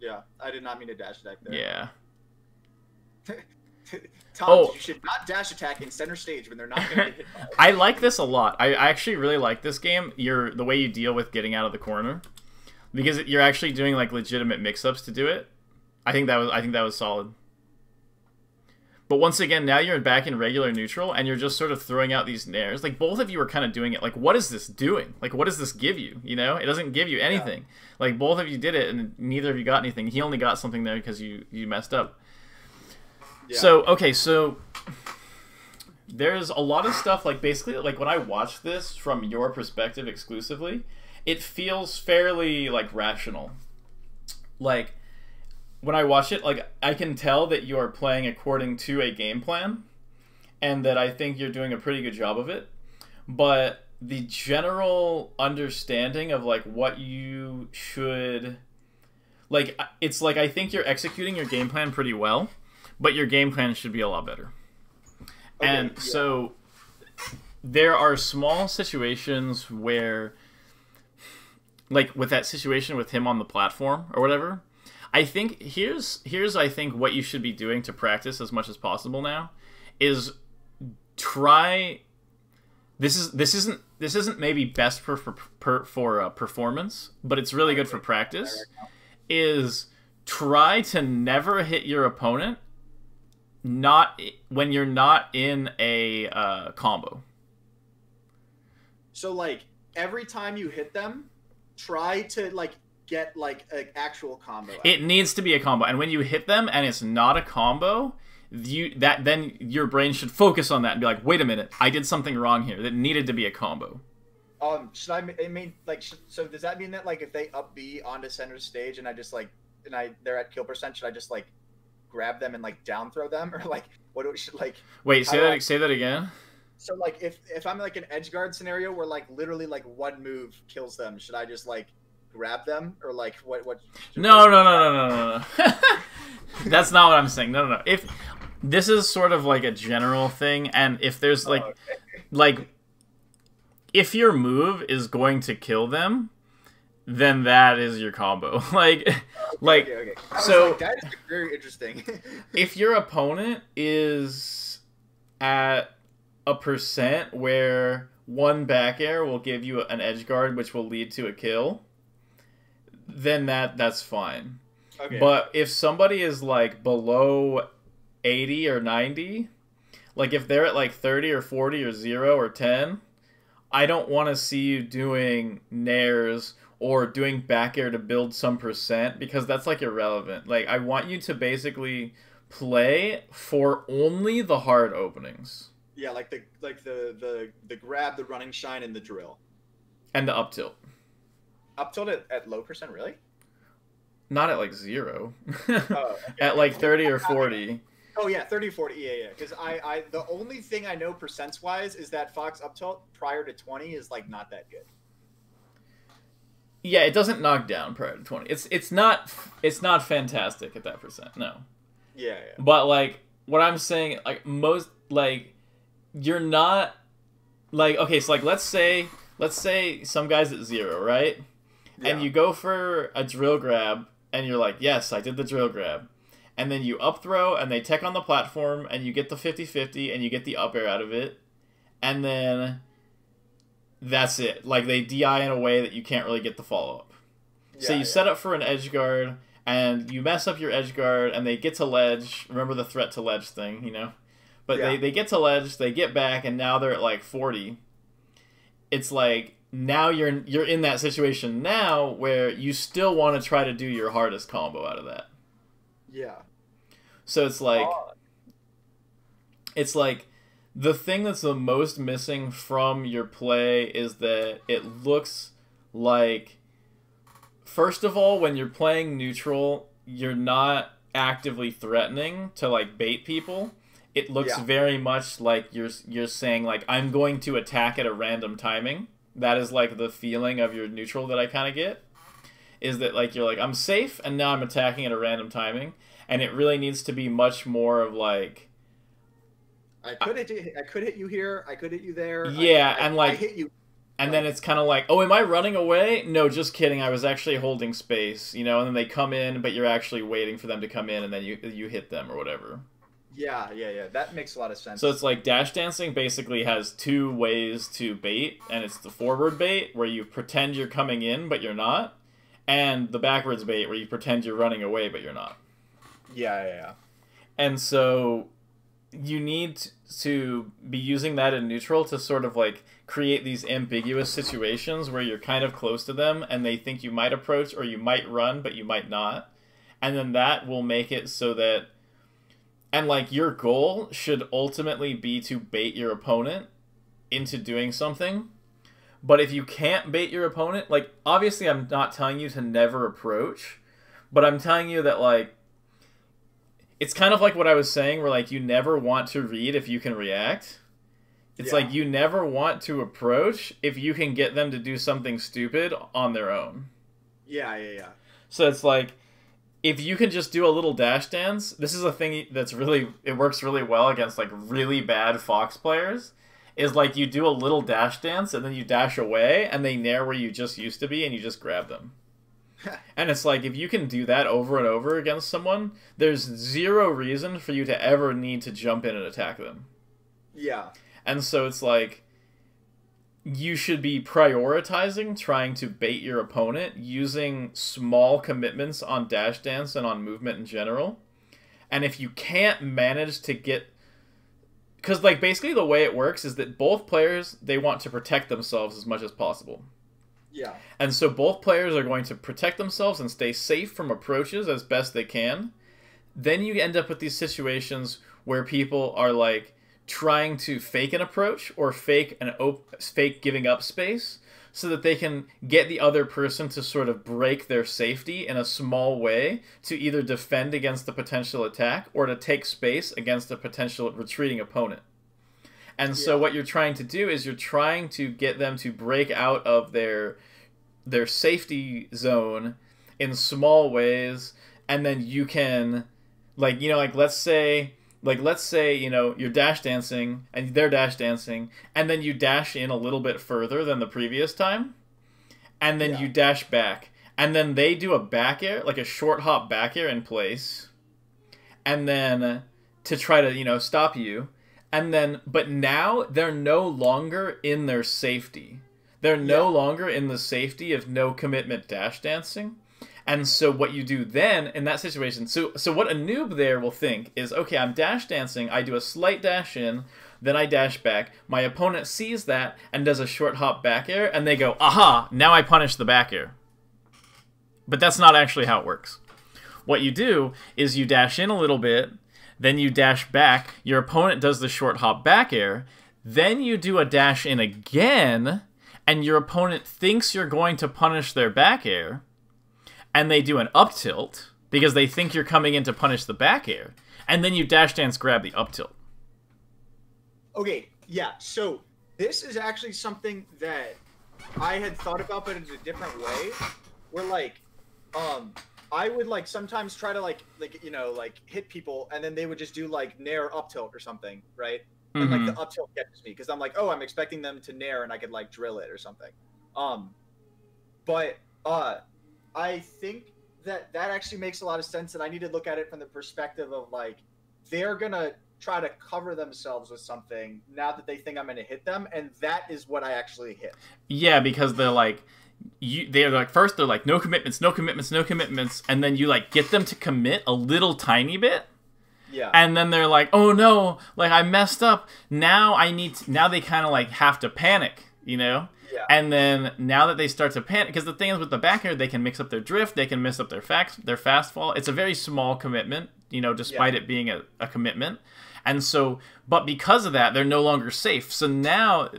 Yeah, I did not mean to dash attack there. Yeah. Tomz, you should not dash attack in center stage when they're not going to get hit by it. I like this a lot. I actually really like this game. The way you deal with getting out of the corner, because you're actually doing like legitimate mix-ups to do it. I think that was solid. But once again, now you're back in regular neutral, and you're just sort of throwing out these nairs. Like, both of you are kind of doing it. Like, what is this doing? Like, what does this give you? You know? It doesn't give you anything. Yeah. Like, both of you did it, and neither of you got anything. He only got something there because you messed up. Yeah. So, okay, so there's a lot of stuff, like, basically, like, when I watch this from your perspective exclusively, it feels fairly, like, rational. Like, when I watch it, like, I can tell that you are playing according to a game plan, and that I think you're doing a pretty good job of it. But the general understanding of, like, what you should... Like, it's like I think you're executing your game plan pretty well, but your game plan should be a lot better. Okay, and so there are small situations where, like, with that situation with him on the platform or whatever... I think here's I think what you should be doing to practice as much as possible now is try. This isn't maybe best for performance, but it's really good for practice. Is try to never hit your opponent when you're not in a combo. So like every time you hit them, try to like get like an actual combo out. It needs to be a combo, and when you hit them and it's not a combo, then your brain should focus on that and be like, wait a minute, I did something wrong here. That needed to be a combo. Should I mean like so does that mean that like if they up B onto center stage and I just like they're at kill percent, should I just like grab them and like down throw them, or like what do should like wait say that again? So like if I'm like an edge guard scenario where like literally like one move kills them, should I just like grab them, or like what No. That's not what I'm saying. No. If this is sort of like a general thing, and if there's like like if your move is going to kill them, then that is your combo. Okay. So that is very interesting. If your opponent is at a percent where one back air will give you an edge guard which will lead to a kill, then that's fine. Okay. But if somebody is like below 80 or 90, like if they're at like 30 or 40 or 0 or 10, I don't want to see you doing nairs or doing back air to build some percent, because that's like irrelevant. Like, I want you to basically play for only the hard openings. Yeah, like the grab, the running shine, and the drill. And the up tilt. Up tilt at low percent, really? not at like 0. Okay. At like 30 or 40. Oh yeah, 30, 40, yeah. Because I the only thing I know percents wise is that Fox up tilt prior to 20 is like not that good. Yeah, it doesn't knock down prior to 20. It's not fantastic at that percent. No. Yeah. But like what I'm saying, like most like you're not like okay, so like let's say some guy's at 0, right? Yeah. And you go for a drill grab and you're like, "Yes, I did the drill grab." And then you up throw and they tech on the platform and you get the 50-50 and you get the up air out of it. And then that's it. Like they DI in a way that you can't really get the follow-up. Yeah, so you set up for an edge guard and you mess up your edge guard and they get to ledge. Remember the threat to ledge thing, you know? But they get to ledge, they get back, and now they're at like 40. It's like now you're in that situation now where you still want to try to do your hardest combo out of that. Yeah. So it's like the thing that's the most missing from your play is that it looks like, first of all, when you're playing neutral, you're not actively threatening to like bait people. It looks very much like you're saying like, I'm going to attack at a random timing. That is like the feeling of your neutral that I kind of get, is that like you're like, I'm safe and now I'm attacking at a random timing. And it really needs to be much more of like, I could hit you here, I could hit you there. Yeah, and like I hit you. And then it's kind of like, oh, am I running away? No, just kidding. I was actually holding space, you know. And then they come in, but you're actually waiting for them to come in, and then you hit them or whatever. Yeah. That makes a lot of sense. So it's like dash dancing basically has 2 ways to bait, and it's the forward bait where you pretend you're coming in but you're not, and the backwards bait where you pretend you're running away but you're not. Yeah. And so you need to be using that in neutral to sort of like create these ambiguous situations where you're kind of close to them and they think you might approach or you might run but you might not. And then that will make it so that, and like your goal should ultimately be to bait your opponent into doing something. But if you can't bait your opponent, like obviously I'm not telling you to never approach, but I'm telling you that like it's kind of like what I was saying where like you never want to read if you can react. It's like you never want to approach if you can get them to do something stupid on their own. Yeah. So it's like if you can just do a little dash dance, this is a thing that's really, it works really well against like really bad Fox players, is like you do a little dash dance and then you dash away and they nair where you just used to be and you just grab them. And it's like, if you can do that over and over against someone, there's 0 reason for you to ever need to jump in and attack them. Yeah. And so it's like, you should be prioritizing trying to bait your opponent using small commitments on dash dance and on movement in general. And if you can't manage to get... Because like basically the way it works is that both players, they want to protect themselves as much as possible. Yeah. And so both players are going to protect themselves and stay safe from approaches as best they can. Then you end up with these situations where people are like trying to fake an approach or fake giving up space so that they can get the other person to sort of break their safety in a small way to either defend against the potential attack or to take space against a potential retreating opponent. And so what you're trying to do is you're trying to get them to break out of their safety zone in small ways, and then you can, like, you know, like let's say, you know, you're dash dancing and they're dash dancing, and then you dash in a little bit further than the previous time, and then you dash back, and then they do a back air, like a short hop back air in place, and then to try to, you know, stop you. And then, but now they're no longer in their safety. They're no longer in the safety of no commitment dash dancing. And so what you do then in that situation, so what a noob there will think is, okay, I'm dash dancing, I do a slight dash in, then I dash back. My opponent sees that and does a short hop back air, and they go, aha, now I punish the back air. But that's not actually how it works. What you do is you dash in a little bit, then you dash back, your opponent does the short hop back air, then you do a dash in again, and your opponent thinks you're going to punish their back air, and they do an up tilt because they think you're coming in to punish the back air, and then you dash dance grab the up tilt. Okay, yeah, so this is actually something that I had thought about, but in a different way, where, like, I would, like, sometimes try to, like, you know, like, hit people, and then they would just do, like, nair up tilt or something, right? And, like, the up tilt gets me, because I'm like, oh, I'm expecting them to nair, and I could, like, drill it or something. But I think that actually makes a lot of sense, and I need to look at it from the perspective of, like, they're gonna try to cover themselves with something now that they think I'm gonna hit them, and that is what I actually hit. Yeah, because they're like, they're like, first they're like, no commitments, no commitments, no commitments, and then you, like, get them to commit a little tiny bit. Yeah. And then they're like, oh no, like, I messed up. Now now they kind of, like, have to panic, you know? Yeah. And then now that they start to panic, because the thing is with the back air, they can mix up their drift, they can mix up their fast fall. It's a very small commitment, you know, despite it being a commitment. And so, but because of that, they're no longer safe. So now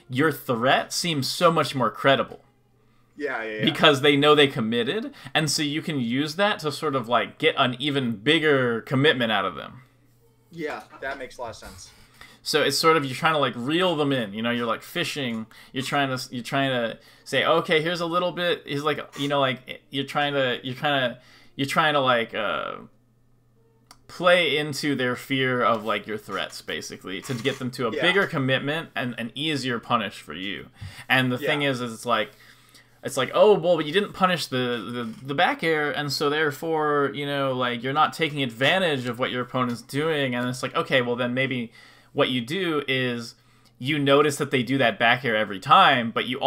your threat seems so much more credible. Yeah. Because they know they committed, and so you can use that to sort of, like, get an even bigger commitment out of them. Yeah, that makes a lot of sense. So it's sort of, you're trying to, like, reel them in, you know, you're like fishing, you're trying to say, okay, here's a little bit, is like, you know, like, you're trying to like play into their fear of, like, your threats, basically, to get them to a bigger commitment and an easier punish for you. And the thing is it's like, oh, well, but you didn't punish the back air, and so therefore, you know, like, you're not taking advantage of what your opponent's doing. And it's like, okay, well, then maybe what you do is you notice that they do that back air every time, but you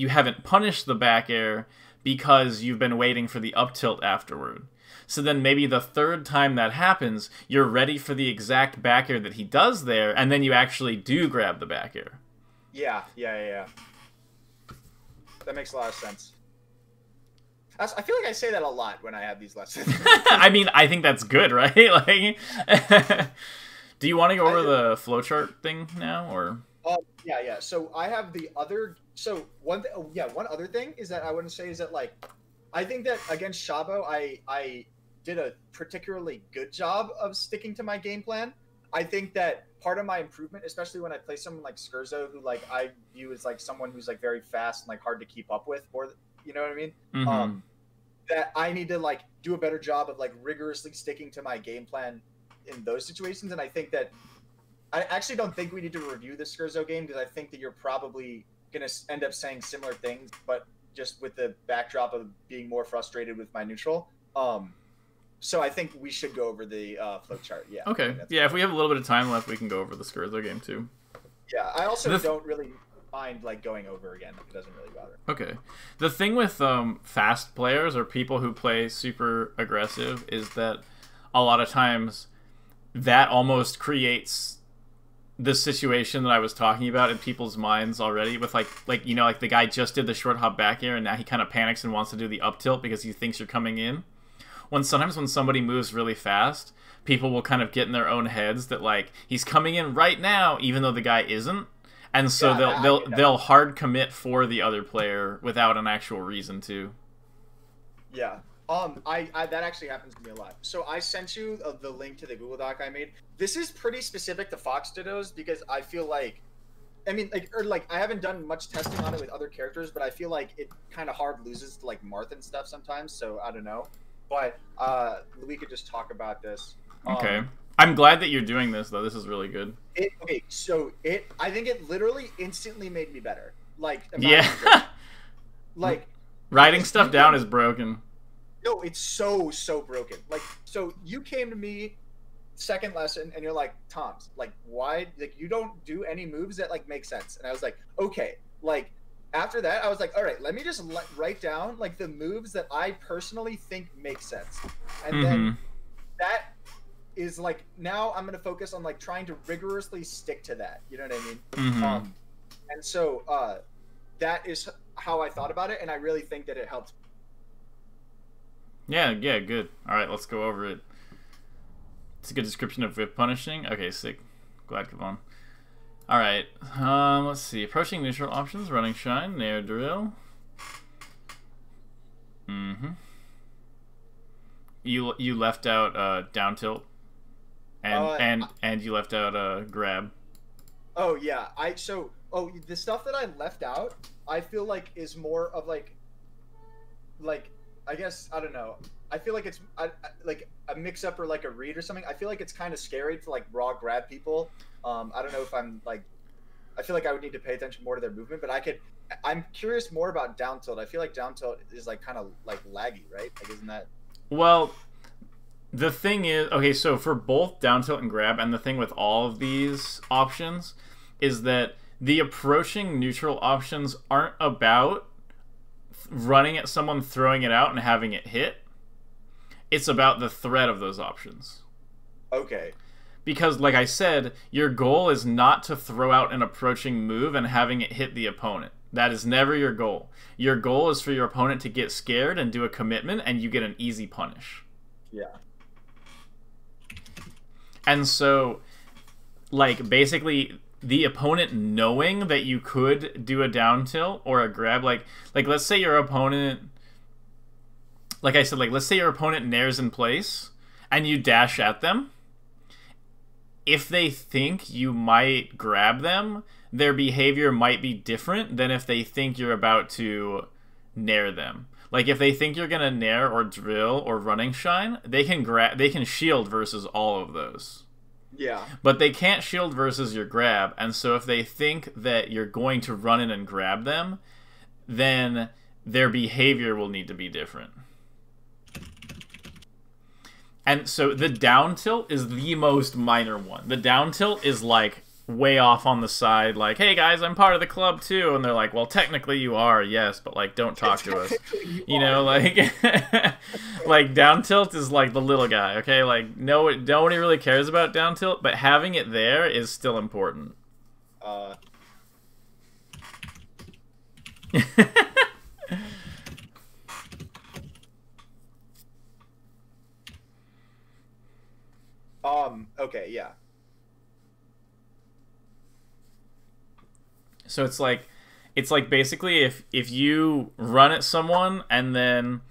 haven't punished the back air because you've been waiting for the up tilt afterward. So then maybe the third time that happens, you're ready for the exact back air that he does there, and then you actually do grab the back air. Yeah. That makes a lot of sense. I feel like I say that a lot when I have these lessons. I mean, I think that's good, right? Like, do you want to go over the flowchart thing now, or? Yeah. So I have the other. So one other thing is that I wouldn't say is that, like, I think that against Shabo, I did a particularly good job of sticking to my game plan. I think that part of my improvement, especially when I play someone like Skurzo, who, like, I view as, like, someone who's, like, very fast and, like, hard to keep up with, or, you know what I mean? That I need to, like, do a better job of, like, rigorously sticking to my game plan in those situations. And I think that I actually don't think we need to review the Skurzo game, because I think that you're probably going to end up saying similar things, but just with the backdrop of being more frustrated with my neutral. So I think we should go over the flowchart. Yeah. Okay. Yeah, if we have a little bit of time left, we can go over the Skurzo game too. Yeah, I also don't really mind, like, going over again. It doesn't really bother. Okay. The thing with fast players or people who play super aggressive is that a lot of times that almost creates the situation that I was talking about in people's minds already, with like you know, like, the guy just did the short hop back air and now he kind of panics and wants to do the up tilt because he thinks you're coming in. Sometimes when somebody moves really fast, people will kind of get in their own heads that, like, he's coming in right now, even though the guy isn't, and so they'll hard commit for the other player without an actual reason to. Yeah. That actually happens to me a lot. So I sent you the link to the Google Doc I made. This is pretty specific to Fox Dittos, because I feel like, I mean, I haven't done much testing on it with other characters, but I feel like it kind of hard loses to, like, Marth and stuff sometimes. So I don't know. But we could just talk about this. Okay. I'm glad that you're doing this, though. This is really good. I think it literally instantly made me better. Like, yeah. Like, writing stuff down is broken. No, it's so broken. Like, so you came to me second lesson and you're like, Tomz, like, why, like, you don't do any moves that, like, make sense. And I was like, okay. Like, after that, I was like, all right, let me just write down, like, the moves that I personally think make sense. And then that is, like, now I'm going to focus on, like, trying to rigorously stick to that. You know what I mean? And so that is how I thought about it, and I really think that it helped. Yeah, good. All right, let's go over it. It's a good description of whip punishing. Okay, sick. Glad come on. All right, let's see. Approaching neutral options, running shine, nair drill. you left out down tilt, and you left out grab. Oh yeah, the stuff that I left out, I feel like is more of like I guess I don't know. I feel like it's like a mix up or like a read or something. I feel like it's kind of scary to like raw grab people. I don't know if I'm like. I feel like I would need to pay attention more to their movement, but I'm curious more about down tilt. I feel like down tilt is like kind of like laggy, right? Like, isn't that? Well, the thing is, okay, so for both down tilt and grab, and the thing with all of these options is that the approaching neutral options aren't about running at someone, throwing it out, and having it hit. It's about the threat of those options. Okay. Because, like I said, your goal is not to throw out an approaching move and having it hit the opponent. That is never your goal. Your goal is for your opponent to get scared and do a commitment, and you get an easy punish. Yeah. And so, like, basically, the opponent knowing that you could do a down tilt or a grab, like let's say your opponent, like I said, like, let's say your opponent nairs in place, and you dash at them. If they think you might grab them, their behavior might be different than if they think you're about to nair them. Like, if they think you're gonna nair or drill or running shine, they can shield versus all of those. Yeah. But they can't shield versus your grab, and so if they think that you're going to run in and grab them, then their behavior will need to be different. And so the down tilt is the most minor one. The down tilt is like way off on the side, like, hey guys, I'm part of the club too. And they're like, well, technically you are, yes, but like, don't talk to us. You know, like, like down tilt is like the little guy, okay? Like, nobody really cares about down tilt, but having it there is still important. Okay, yeah. So it's like basically if you run at someone and then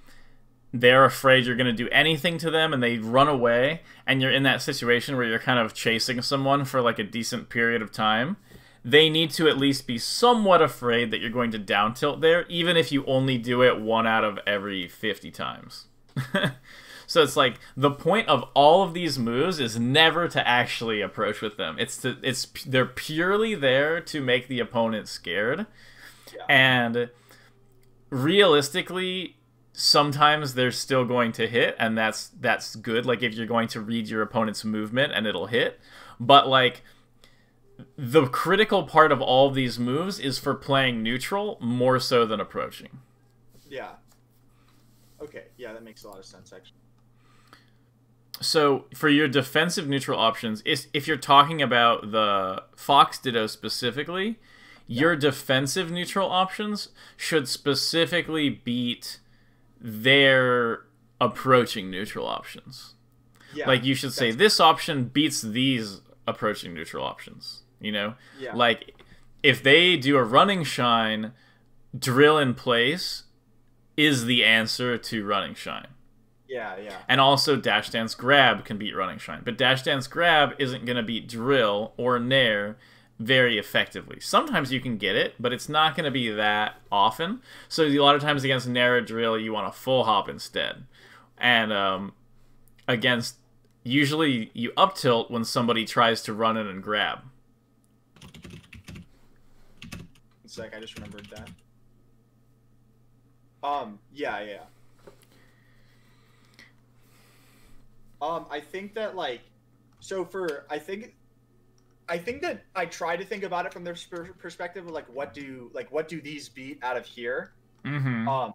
they're afraid you're going to do anything to them and they run away, and you're in that situation where you're kind of chasing someone for like a decent period of time, they need to at least be somewhat afraid that you're going to down tilt there, even if you only do it 1 out of every 50 times. So it's like the point of all of these moves is never to actually approach with them. They're purely there to make the opponent scared. Yeah. And realistically, sometimes they're still going to hit, and that's good. Like, if you're going to read your opponent's movement and it'll hit. But like, the critical part of all of these moves is for playing neutral more so than approaching. Yeah. Okay, yeah, that makes a lot of sense, actually. So, for your defensive neutral options, if you're talking about the Fox Ditto specifically, your defensive neutral options should specifically beat their approaching neutral options. Yeah, like, you should say, this option beats these approaching neutral options, you know? Yeah. Like, if they do a running shine, drill in place is the answer to running shine. Yeah, yeah. And also dash dance grab can beat running shine. But dash dance grab isn't going to beat drill or nair very effectively. Sometimes you can get it, but it's not going to be that often. So a lot of times against nair or drill, you want a full hop instead. And against, usually you up tilt when somebody tries to run in and grab. It's like, I just remembered that. Yeah. I think that, like, so I think that I try to think about it from their perspective of, like, what do these beat out of here? Mm-hmm.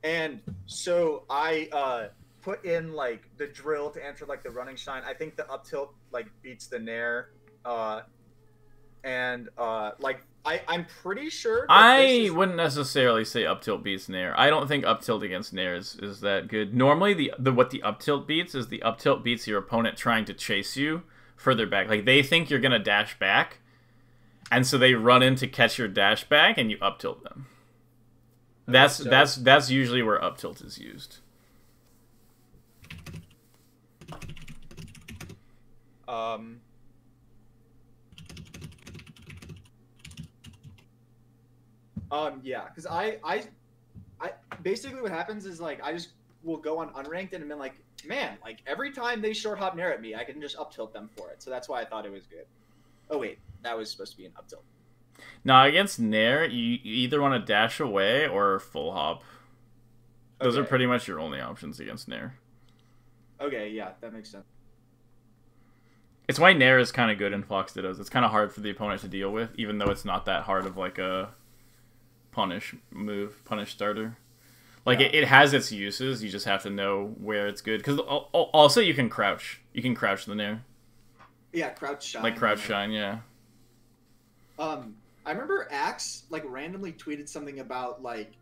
And so I put in, like, the drill to answer, like, the running shine. I think the up tilt, like, beats the nair. Like, I'm pretty sure I wouldn't necessarily say up tilt beats nair. I don't think up tilt against nair is that good. Normally, what the up tilt beats is the up tilt beats your opponent trying to chase you further back. Like, they think you're gonna dash back, and so they run in to catch your dash back, and you up tilt them. That's usually where up tilt is used. Um. Yeah, because I basically what happens is like I just will go on unranked and been like, man, like every time they short hop nair at me, I can just up tilt them for it. So that's why I thought it was good. Oh wait, that was supposed to be an up tilt. Now against nair, you either want to dash away or full hop. Those are pretty much your only options against nair. Okay, yeah, that makes sense. It's why nair is kind of good in Fox Dittos. It's kind of hard for the opponent to deal with, even though it's not that hard of like a punish starter. Like it has its uses. You just have to know where it's good. Because also you can crouch. You can crouch the nair. Yeah, crouch shine. Like crouch shine, yeah. I remember Axe like randomly tweeted something about like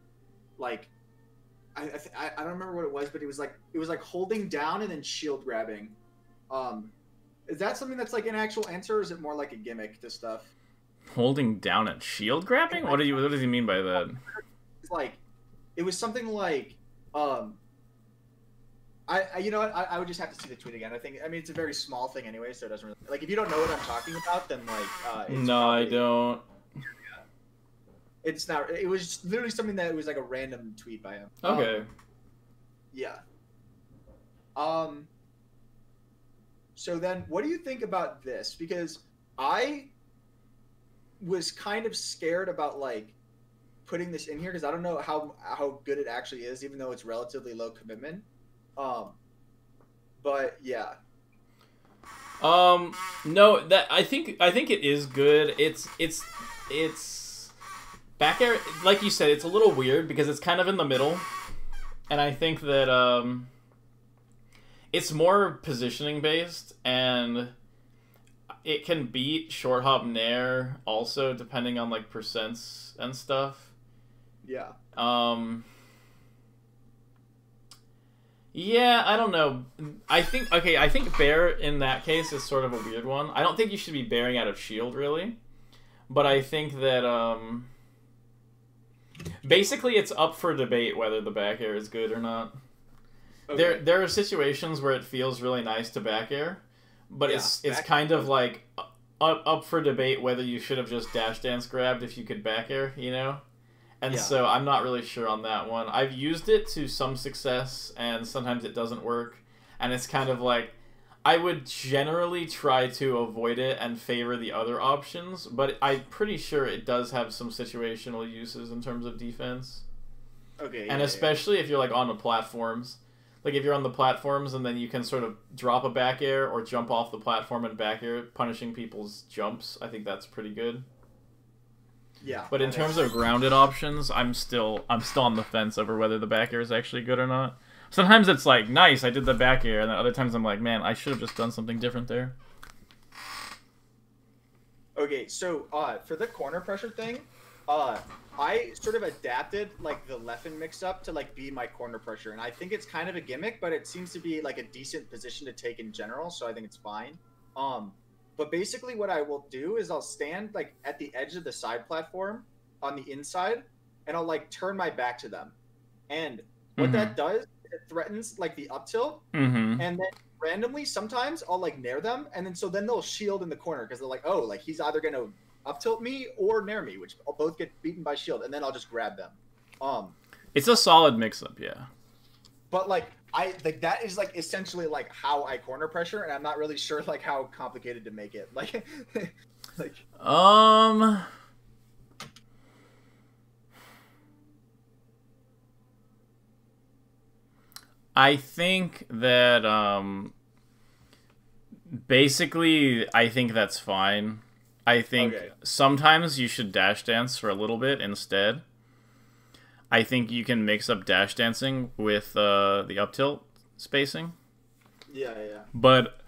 I don't remember what it was, but it was like holding down and then shield grabbing. Is that something that's like an actual answer, or is it more like a gimmick to stuff? Holding down and shield grabbing? What does he mean by that? It's like it was something like I you know what, I would just have to see the tweet again. I mean it's a very small thing anyway, so it doesn't really like if you don't know what I'm talking about, then like it's no, probably, I don't. It's not. It was literally something that was like a random tweet by him. Okay. Yeah. So then, what do you think about this? Because I was kind of scared about like putting this in here because I don't know how good it actually is, even though it's relatively low commitment. But yeah. No, that I think it is good. It's back air, like you said, it's a little weird because it's kind of in the middle, and I think that it's more positioning based, and it can beat short hop nair also depending on like percents and stuff. Yeah. Yeah, I don't know. I think bear in that case is sort of a weird one. I don't think you should be bearing out of shield really, but I think that basically it's up for debate whether the back air is good or not. Okay. There are situations where it feels really nice to back air, but it's kind of like up for debate whether you should have just dash dance grabbed if you could back air, you know? And so I'm not really sure on that one. I've used it to some success, and sometimes it doesn't work. And it's kind of like, I would generally try to avoid it and favor the other options, but I'm pretty sure it does have some situational uses in terms of defense. Okay. And especially if you're like on the platforms. Like if you're on the platforms and then you can sort of drop a back air or jump off the platform and back air, punishing people's jumps, I think that's pretty good. Yeah. But in terms of grounded options, I'm still on the fence over whether the back air is actually good or not. Sometimes it's like, nice, I did the back air, and then other times I'm like, man, I should have just done something different there. Okay, so for the corner pressure thing, I sort of adapted like the Leffen mix-up to like be my corner pressure, and I think it's kind of a gimmick, but it seems to be like a decent position to take in general, so I think it's fine. But basically what I will do is I'll stand like at the edge of the side platform on the inside, and I'll like turn my back to them. And what that does, it threatens like the up tilt, and then randomly sometimes I'll like nair them, and then they'll shield in the corner because they're like, oh, like he's either gonna up tilt me or nair me, which I'll both get beaten by shield, and then I'll just grab them. It's a solid mix-up, yeah. But like that is like essentially like how I corner pressure, and I'm not really sure like how complicated to make it. Like, like. I think that basically I think that's fine. I think sometimes you should dash dance for a little bit instead. I think you can mix up dash dancing with the up tilt spacing. Yeah, yeah. But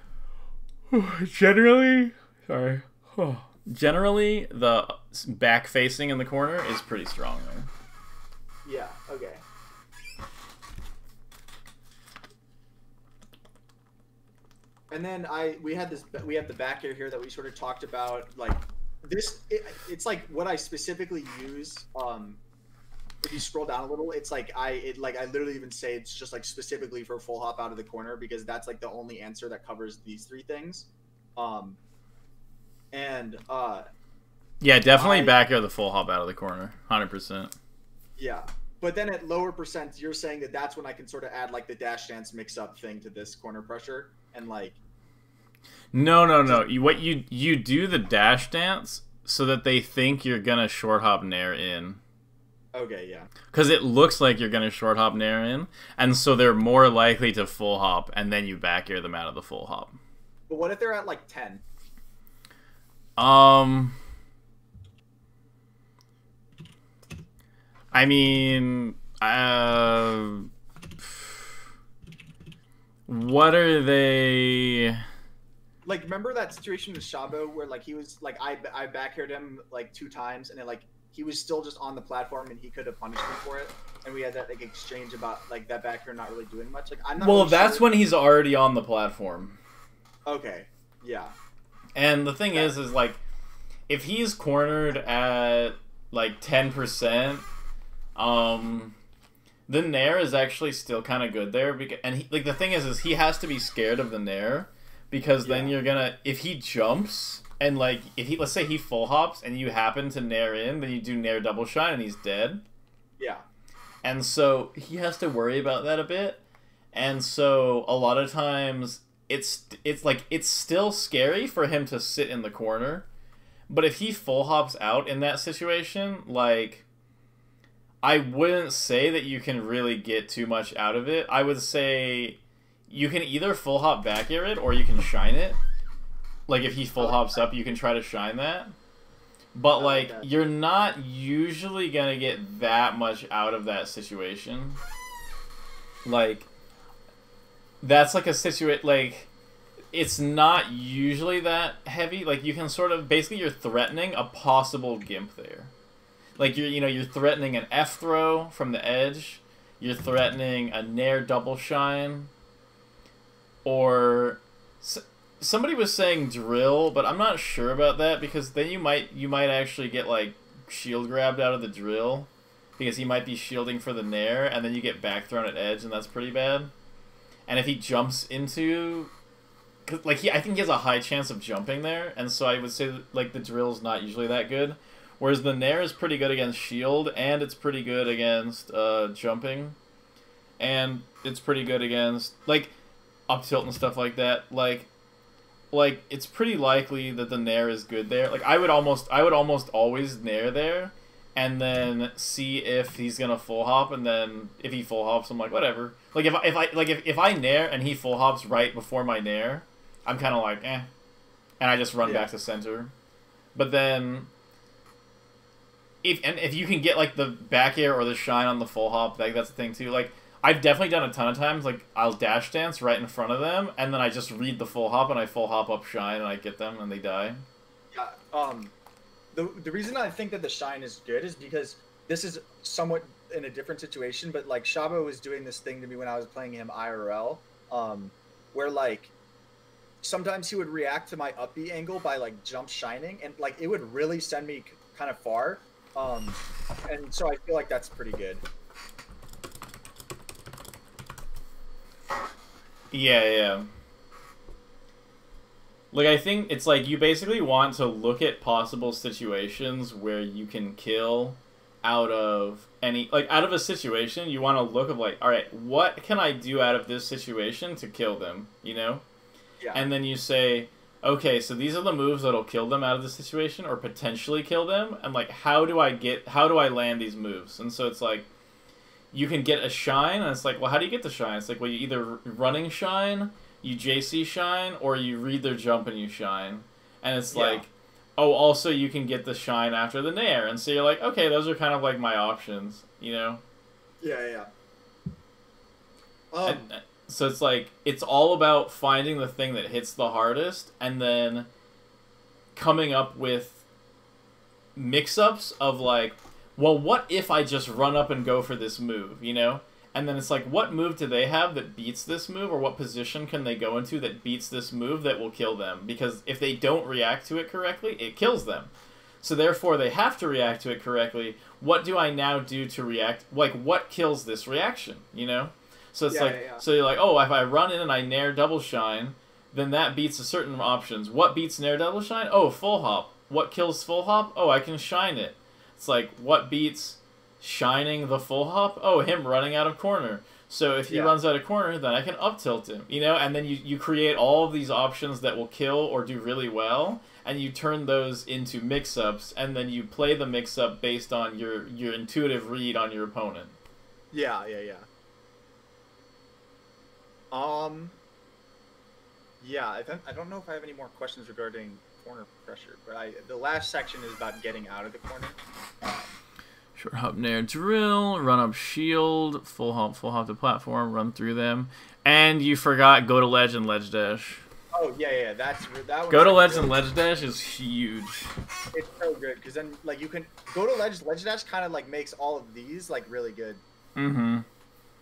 generally, generally the back facing in the corner is pretty strong there. Yeah. Okay. And then we have the back air here that we sort of talked about. Like this, it's like what I specifically use. If you scroll down a little, it's like I literally even say it's just like specifically for full hop out of the corner because that's like the only answer that covers these three things. Um, and Yeah, definitely back air the full hop out of the corner, 100%. Yeah, but then at lower percents, you're saying that that's when I can sort of add like the dash dance mix up thing to this corner pressure and like. No. You do the dash dance so that they think you're gonna short hop nair in. Okay, yeah. Because it looks like you're gonna short hop nair in, and so they're more likely to full hop, and then you back air them out of the full hop. But what if they're at like 10? I mean, what are they? Like, remember that situation with Shabo where like he was like I back aired him like 2 times and then like he was still just on the platform and he could have punished me for it, and we had that like exchange about like that back air not really doing much. Like I'm not. Well, really that's sure. when he's already on the platform. Okay. Yeah. And the thing is like, if he's cornered at like 10%, the nair is actually still kind of good there. And he, like the thing is he has to be scared of the nair, because then you're gonna, if he jumps and like if he, let's say he full hops and you happen to nair in, then you do nair double shine and he's dead. Yeah. And so he has to worry about that a bit. And so a lot of times it's like it's still scary for him to sit in the corner, but if he full hops out in that situation, like I wouldn't say that you can really get too much out of it. I would say you can either full hop back air it or you can shine it. Like if he full hops up, you can try to shine that. But like you're not usually gonna get that much out of that situation. Like that's like a situation, like it's not usually that heavy. Like you can sort of, basically you're threatening a possible gimp there. Like you're threatening an F throw from the edge. You're threatening a nair double shine. Or somebody was saying drill, but I'm not sure about that, because then you might actually get like shield grabbed out of the drill, because he might be shielding for the nair, and then you get back thrown at edge, and that's pretty bad. And if he jumps into, cause like I think he has a high chance of jumping there, and so I would say that, like the drill's not usually that good. Whereas the nair is pretty good against shield, and it's pretty good against jumping, and it's pretty good against like up tilt and stuff like that. Like it's pretty likely that the nair is good there. Like I would almost always nair there, and then see if he's gonna full hop, and then if he full hops, I'm like whatever. Like if I nair and he full hops right before my nair, I'm kind of like and I just run back to center. But then if you can get like the back air or the shine on the full hop, like that's the thing too. Like I've definitely done a ton of times, like I'll dash dance right in front of them, and then I just read the full hop and I full hop up shine and I get them and they die. Yeah. The reason I think that the shine is good is because this is somewhat in a different situation, but like Shabo was doing this thing to me when I was playing him IRL, where like sometimes he would react to my up B angle by like jump shining, and like it would really send me kind of far, and so I feel like that's pretty good. Yeah. Like, I think it's like you basically want to look at possible situations where you can kill out of any, like, out of a situation, you want to look of like, alright, what can I do out of this situation to kill them, you know? Yeah. And then you say, okay, so these are the moves that'll kill them out of the situation, or potentially kill them, and like, how do I land these moves? And so it's like, you can get a shine, and it's like, well, how do you get the shine? It's like, well, you either running shine, you JC shine, or you read their jump and you shine. And it's like, oh, also you can get the shine after the nair. And so you're like, okay, those are kind of like my options, you know? Yeah. So it's like, it's all about finding the thing that hits the hardest, and then coming up with mix-ups of like, well, what if I just run up and go for this move, you know? And then it's like, what move do they have that beats this move, or what position can they go into that beats this move that will kill them? Because if they don't react to it correctly, it kills them. So therefore, they have to react to it correctly. What do I now do to react? Like, what kills this reaction, you know? So it's so you're like, oh, if I run in and I nair double shine, then that beats a certain options. What beats Nair Double Shine? Oh, Full Hop. What kills Full Hop? Oh, I can shine it. It's like, what beats shining the Full Hop? Oh, him running out of corner. So if he runs out of corner, then I can up tilt him, you know? And then you create all of these options that will kill or do really well, and you turn those into mix-ups, and then you play the mix-up based on your intuitive read on your opponent. Yeah. Yeah, I don't know if I have any more questions regarding corner pressure, but the last section is about getting out of the corner. Short hop Nair drill, run up shield, full hop the platform, run through them. And you forgot go to ledge and ledge dash. Oh, yeah, that one. Go to ledge and ledge dash is huge. It's so good, because then, like, you can go to ledge dash kind of, like, makes all of these, like, really good. Mm-hmm.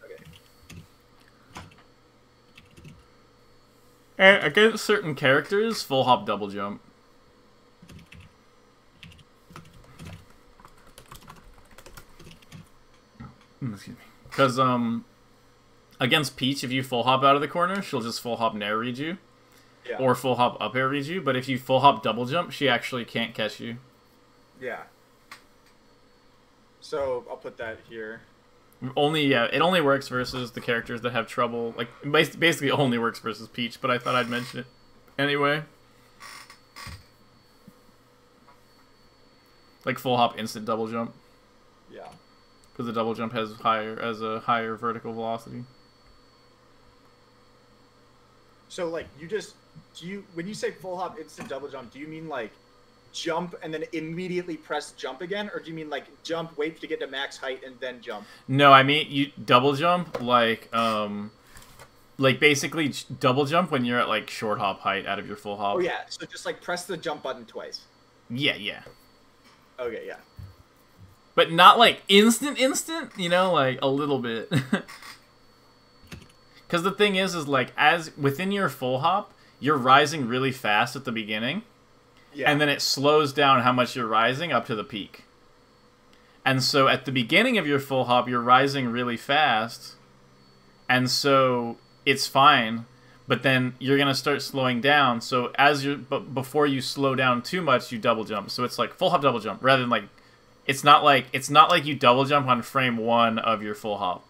Okay. And against certain characters, full hop double jump. Excuse me. Because, against Peach, if you full hop out of the corner, she'll just full hop Nair read you. Yeah. Or full hop up air read you. But if you full hop double jump, she actually can't catch you. Yeah. So, I'll put that here. It only works versus the characters that have trouble. Like, basically only works versus Peach, but I thought I'd mention it anyway. Like full hop instant double jump. Yeah. Because the double jump has a higher vertical velocity. So, like, when you say full hop instant double jump, do you mean, like, jump and then immediately press jump again? Or do you mean, like, jump, wait to get to max height, and then jump? No, I mean, you double jump, like basically double jump when you're at, like, short hop height out of your full hop. Oh, yeah. So just, like, press the jump button twice. Yeah. Okay, yeah. But not, like, instant, you know, like, a little bit. Because the thing is, like, as within your full hop, you're rising really fast at the beginning. Yeah. And then it slows down how much you're rising up to the peak. And so at the beginning of your full hop, you're rising really fast. And so it's fine. But then you're going to start slowing down. So before you slow down too much, you double jump. So it's like full hop double jump rather than like it's not like you double jump on frame 1 of your full hop.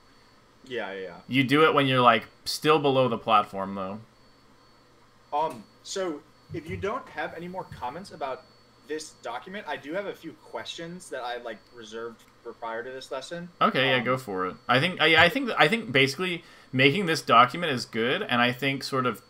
Yeah. You do it when you're like still below the platform though. So if you don't have any more comments about this document, I do have a few questions that I like reserved for prior to this lesson. Okay, yeah, go for it. I think basically making this document is good, and I think sort of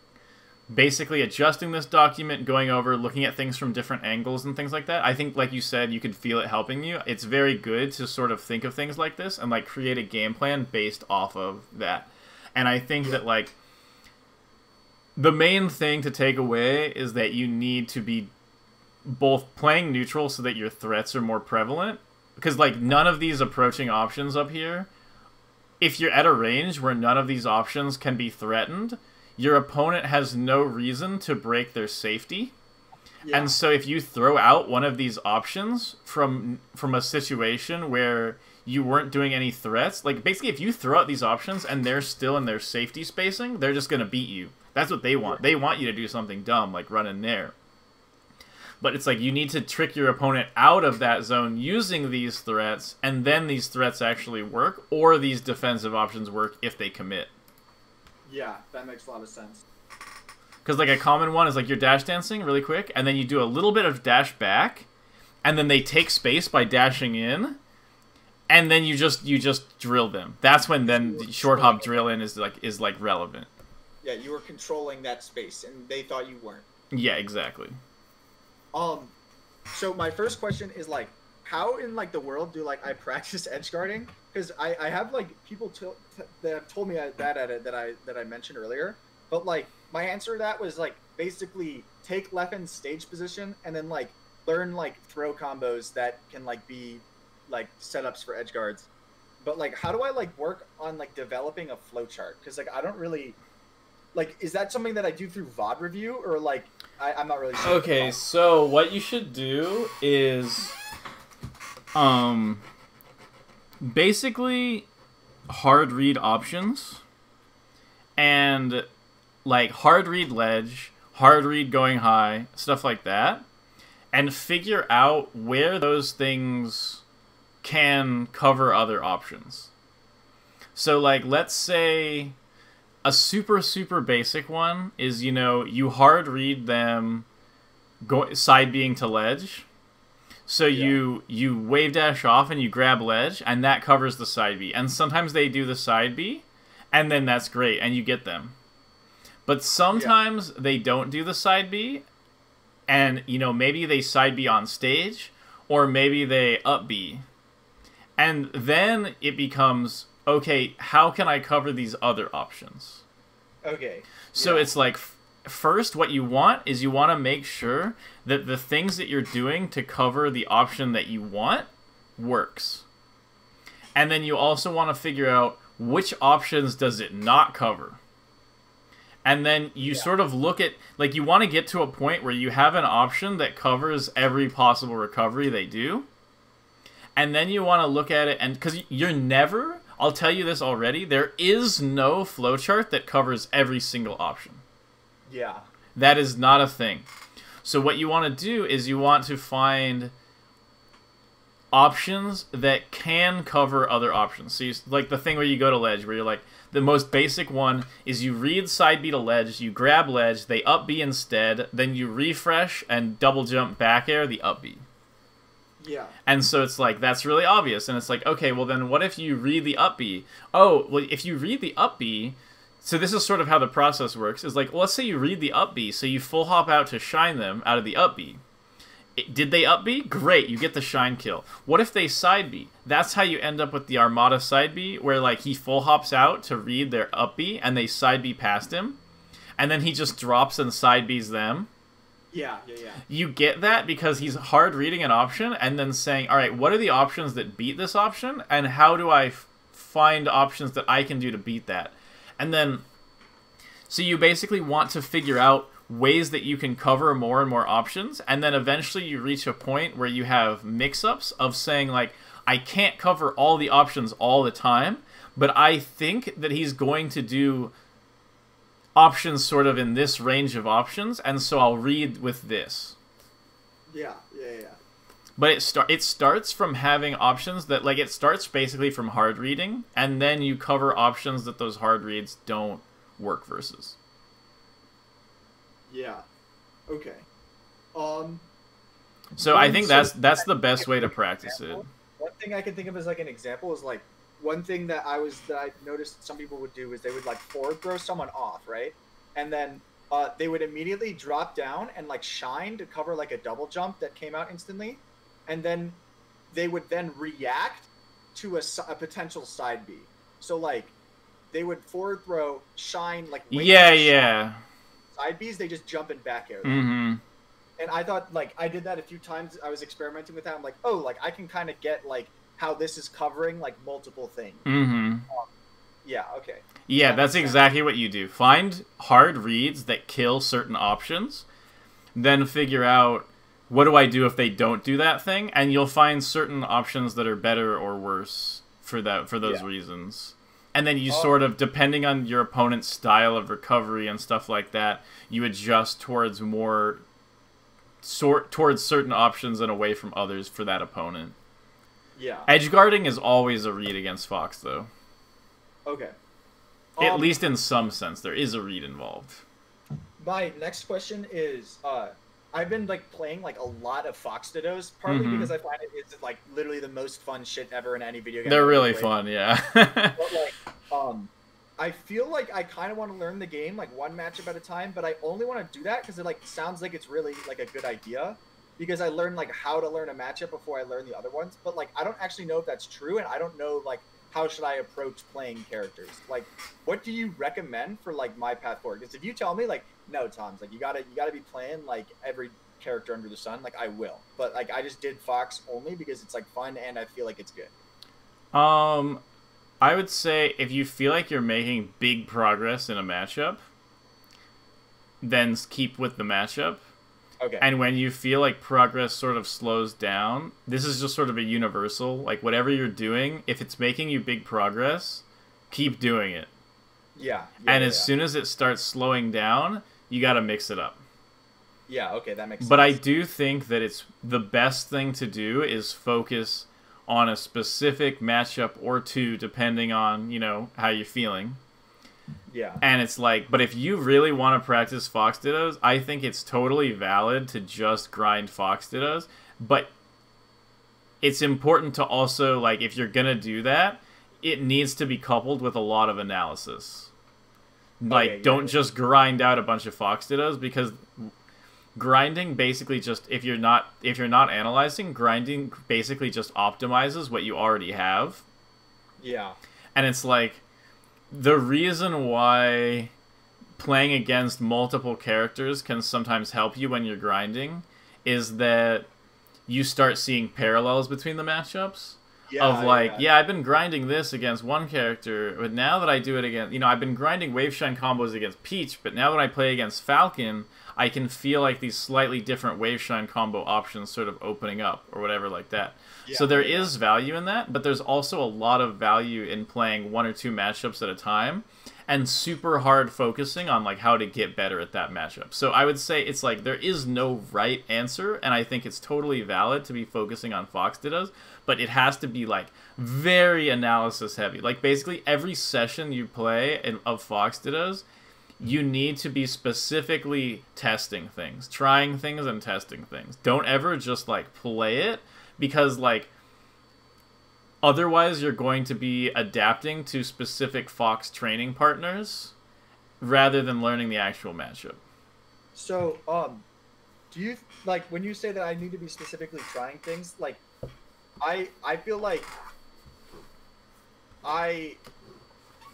basically adjusting this document, going over, looking at things from different angles and things like that. I think, like you said, you could feel it helping you. It's very good to sort of think of things like this and like create a game plan based off of that. And I think that like the main thing to take away is that you need to be both playing neutral so that your threats are more prevalent. Because, like, none of these approaching options up here, if you're at a range where none of these options can be threatened, your opponent has no reason to break their safety. Yeah. And so if you throw out one of these options from a situation where you weren't doing any threats, like, basically if you throw out these options and they're still in their safety spacing, they're just going to beat you. That's what they want. They want you to do something dumb, like run in there. But it's like you need to trick your opponent out of that zone using these threats, and then these threats actually work, or these defensive options work if they commit. Yeah, that makes a lot of sense. Because like a common one is like you're dash dancing really quick, and then you do a little bit of dash back, and then they take space by dashing in, and then you just drill them. That's when then the short hop drill in is like relevant. Yeah, you were controlling that space, and they thought you weren't. Yeah, exactly. So my first question is like, how in like the world do like I practice edge guarding? Because I have like people that have told me that I mentioned earlier, but like my answer to that was like basically take Leffen's stage position and then like learn like throw combos that can like be like setups for edge guards. But like, how do I like work on like developing a flowchart? Because like I don't really like, is that something that I do through VOD review or like I'm not really sure. Okay, so what you should do is basically hard read options, and like hard read ledge, hard read going high, stuff like that, and figure out where those things can cover other options. So like, let's say a super, super basic one is, you know, you hard read them side being to ledge. So you wave dash off and you grab ledge, and that covers the side B. And sometimes they do the side B, and then that's great, and you get them. But sometimes they don't do the side B, and, you know, maybe they side B on stage, or maybe they up B. And then it becomes, okay, how can I cover these other options? Okay. So it's like, first, what you want is you want to make sure that the things that you're doing to cover the option that you want works. And then you also want to figure out which options does it not cover. And then you sort of look at, like, you want to get to a point where you have an option that covers every possible recovery they do. And then you want to look at it, and because you're never, I'll tell you this already, there is no flowchart that covers every single option. Yeah. That is not a thing. So what you want to do is you want to find options that can cover other options. So you, like the thing where you go to ledge, where you're like, the most basic one is you read side B to ledge, you grab ledge, they up B instead, then you refresh and double jump back air the up B. Yeah. And so it's like, that's really obvious. And it's like, okay, well then what if you read the up B? Oh, well if you read the up B, so this is sort of how the process works, is like, well, let's say you read the up B, so you full hop out to shine them out of the up B. Did they up B? Great, you get the shine kill. What if they side B? That's how you end up with the Armada side B, where like he full hops out to read their up B, and they side B past him, and then he just drops and side Bs them. Yeah. You get that because he's hard reading an option, and then saying, all right, what are the options that beat this option, and how do I find options that I can do to beat that? And then, so you basically want to figure out ways that you can cover more and more options, and then eventually you reach a point where you have mix-ups of saying, like, I can't cover all the options all the time, but I think that he's going to do options sort of in this range of options, and so I'll read with this. Yeah. But it starts from having options that, like, it starts basically from hard reading, and then you cover options that those hard reads don't work versus. Yeah. Okay. So I think that's the best way to practice it. One thing I can think of as like an example is like one thing that I noticed some people would do is they would like forward throw someone off, right? And then they would immediately drop down and like shine to cover like a double jump that came out instantly, and then they would then react to a potential side B. So like they would forward throw, shine, like yeah. Side Bs, they just jump in back air. Mm-hmm. And I thought, like, I did that a few times. I was experimenting with that. I'm like, oh, like, I can kind of get, like, how this is covering, like, multiple things. Mm-hmm. Yeah, okay. Yeah, that's exactly what you do. Find hard reads that kill certain options, then figure out, what do I do if they don't do that thing? And you'll find certain options that are better or worse for those reasons. And then you sort of, depending on your opponent's style of recovery and stuff like that, you adjust towards towards certain options and away from others for that opponent. Yeah. Edge guarding is always a read against Fox, though. Okay. At least in some sense, there is a read involved. My next question is, I've been like playing like a lot of Fox Dittos, partly because I find it is like literally the most fun shit ever in any video game. They're really fun, yeah. But like, I feel like I kind of want to learn the game like one matchup at a time, but I only want to do that because it like sounds like it's really like a good idea, because I learned like how to learn a matchup before I learn the other ones. But like I don't actually know if that's true, and I don't know like how should I approach playing characters. Like, what do you recommend for like my path forward? Because if you tell me like, no, Tomz, like you gotta be playing like every character under the sun, like I will. But like I just did Fox only because it's like fun and I feel like it's good. I would say if you feel like you're making big progress in a matchup, then keep with the matchup. Okay. And when you feel like progress sort of slows down, this is just sort of a universal, like whatever you're doing, if it's making you big progress, keep doing it. Yeah. And as soon as it starts slowing down, you got to mix it up. Yeah, okay, that makes sense. But I do think that it's the best thing to do is focus on a specific matchup or two, depending on, how you're feeling. Yeah. And it's like, but if you really want to practice Fox Dittos, I think it's totally valid to just grind Fox Dittos. But it's important to also, like, if you're going to do that, it needs to be coupled with a lot of analysis. Like, Okay, don't just grind out a bunch of Fox Dittos, because grinding basically just, if you're not analyzing, grinding basically just optimizes what you already have. Yeah. And it's like, the reason why playing against multiple characters can sometimes help you when you're grinding is that you start seeing parallels between the matchups. I've been grinding this against one character, but now that I do it against, I've been grinding Waveshine combos against Peach, but now that I play against Falcon, I can feel like these slightly different Waveshine combo options sort of opening up, or whatever like that. Yeah, so there is value in that, but there's also a lot of value in playing one or two matchups at a time, and super hard focusing on like how to get better at that matchup. So I would say it's like there is no right answer, and I think it's totally valid to be focusing on Fox Dittos, but it has to be like very analysis heavy. Like basically every session you play of Fox Dittos, you need to be specifically testing things, trying things and testing things. Don't ever just like play it, because like otherwise you're going to be adapting to specific Fox training partners rather than learning the actual matchup. So, do you, like, when you say that I need to be specifically trying things, like, I feel like I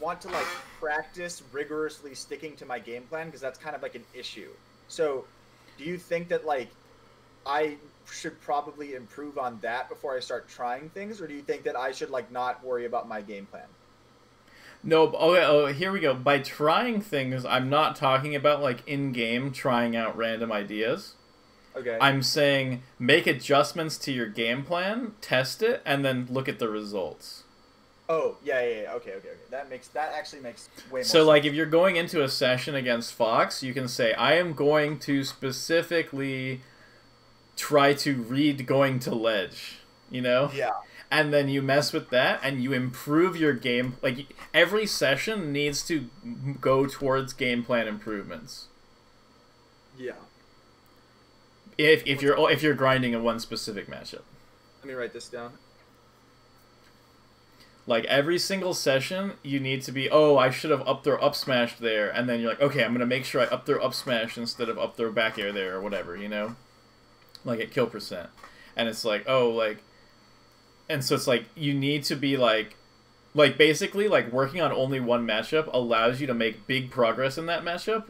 want to, like, practice rigorously sticking to my game plan, because that's kind of, like, an issue. So, do you think that, like, I should probably improve on that before I start trying things, or do you think that I should, like, not worry about my game plan? No, okay, here we go. By trying things, I'm not talking about, like, in-game trying out random ideas. Okay. I'm saying make adjustments to your game plan, test it, and then look at the results. Oh, yeah, okay. That actually makes way more sense. So, like, if you're going into a session against Fox, you can say, I am going to specifically try to read going to ledge, Yeah. And then you mess with that, and you improve your game. Like, every session needs to go towards game plan improvements. Yeah. If you're grinding in one specific matchup. Let me write this down. Like, every single session, you need to be, I should have up throw up smash there, and then you're like, okay, I'm going to make sure I up throw up smash instead of up throw back air there, or whatever, Like, at kill percent. And it's like, and so it's like, you need to be like, basically, like, working on only one matchup allows you to make big progress in that matchup,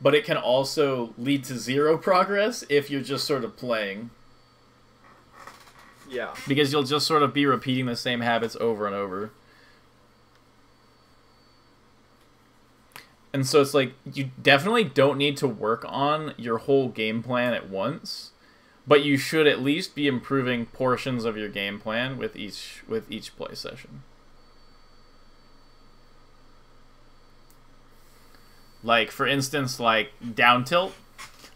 but it can also lead to zero progress if you're just sort of playing. Yeah. Because you'll just sort of be repeating the same habits over and over. And so it's like, you definitely don't need to work on your whole game plan at once, but you should at least be improving portions of your game plan with each play session. Like, for instance, like, down tilt,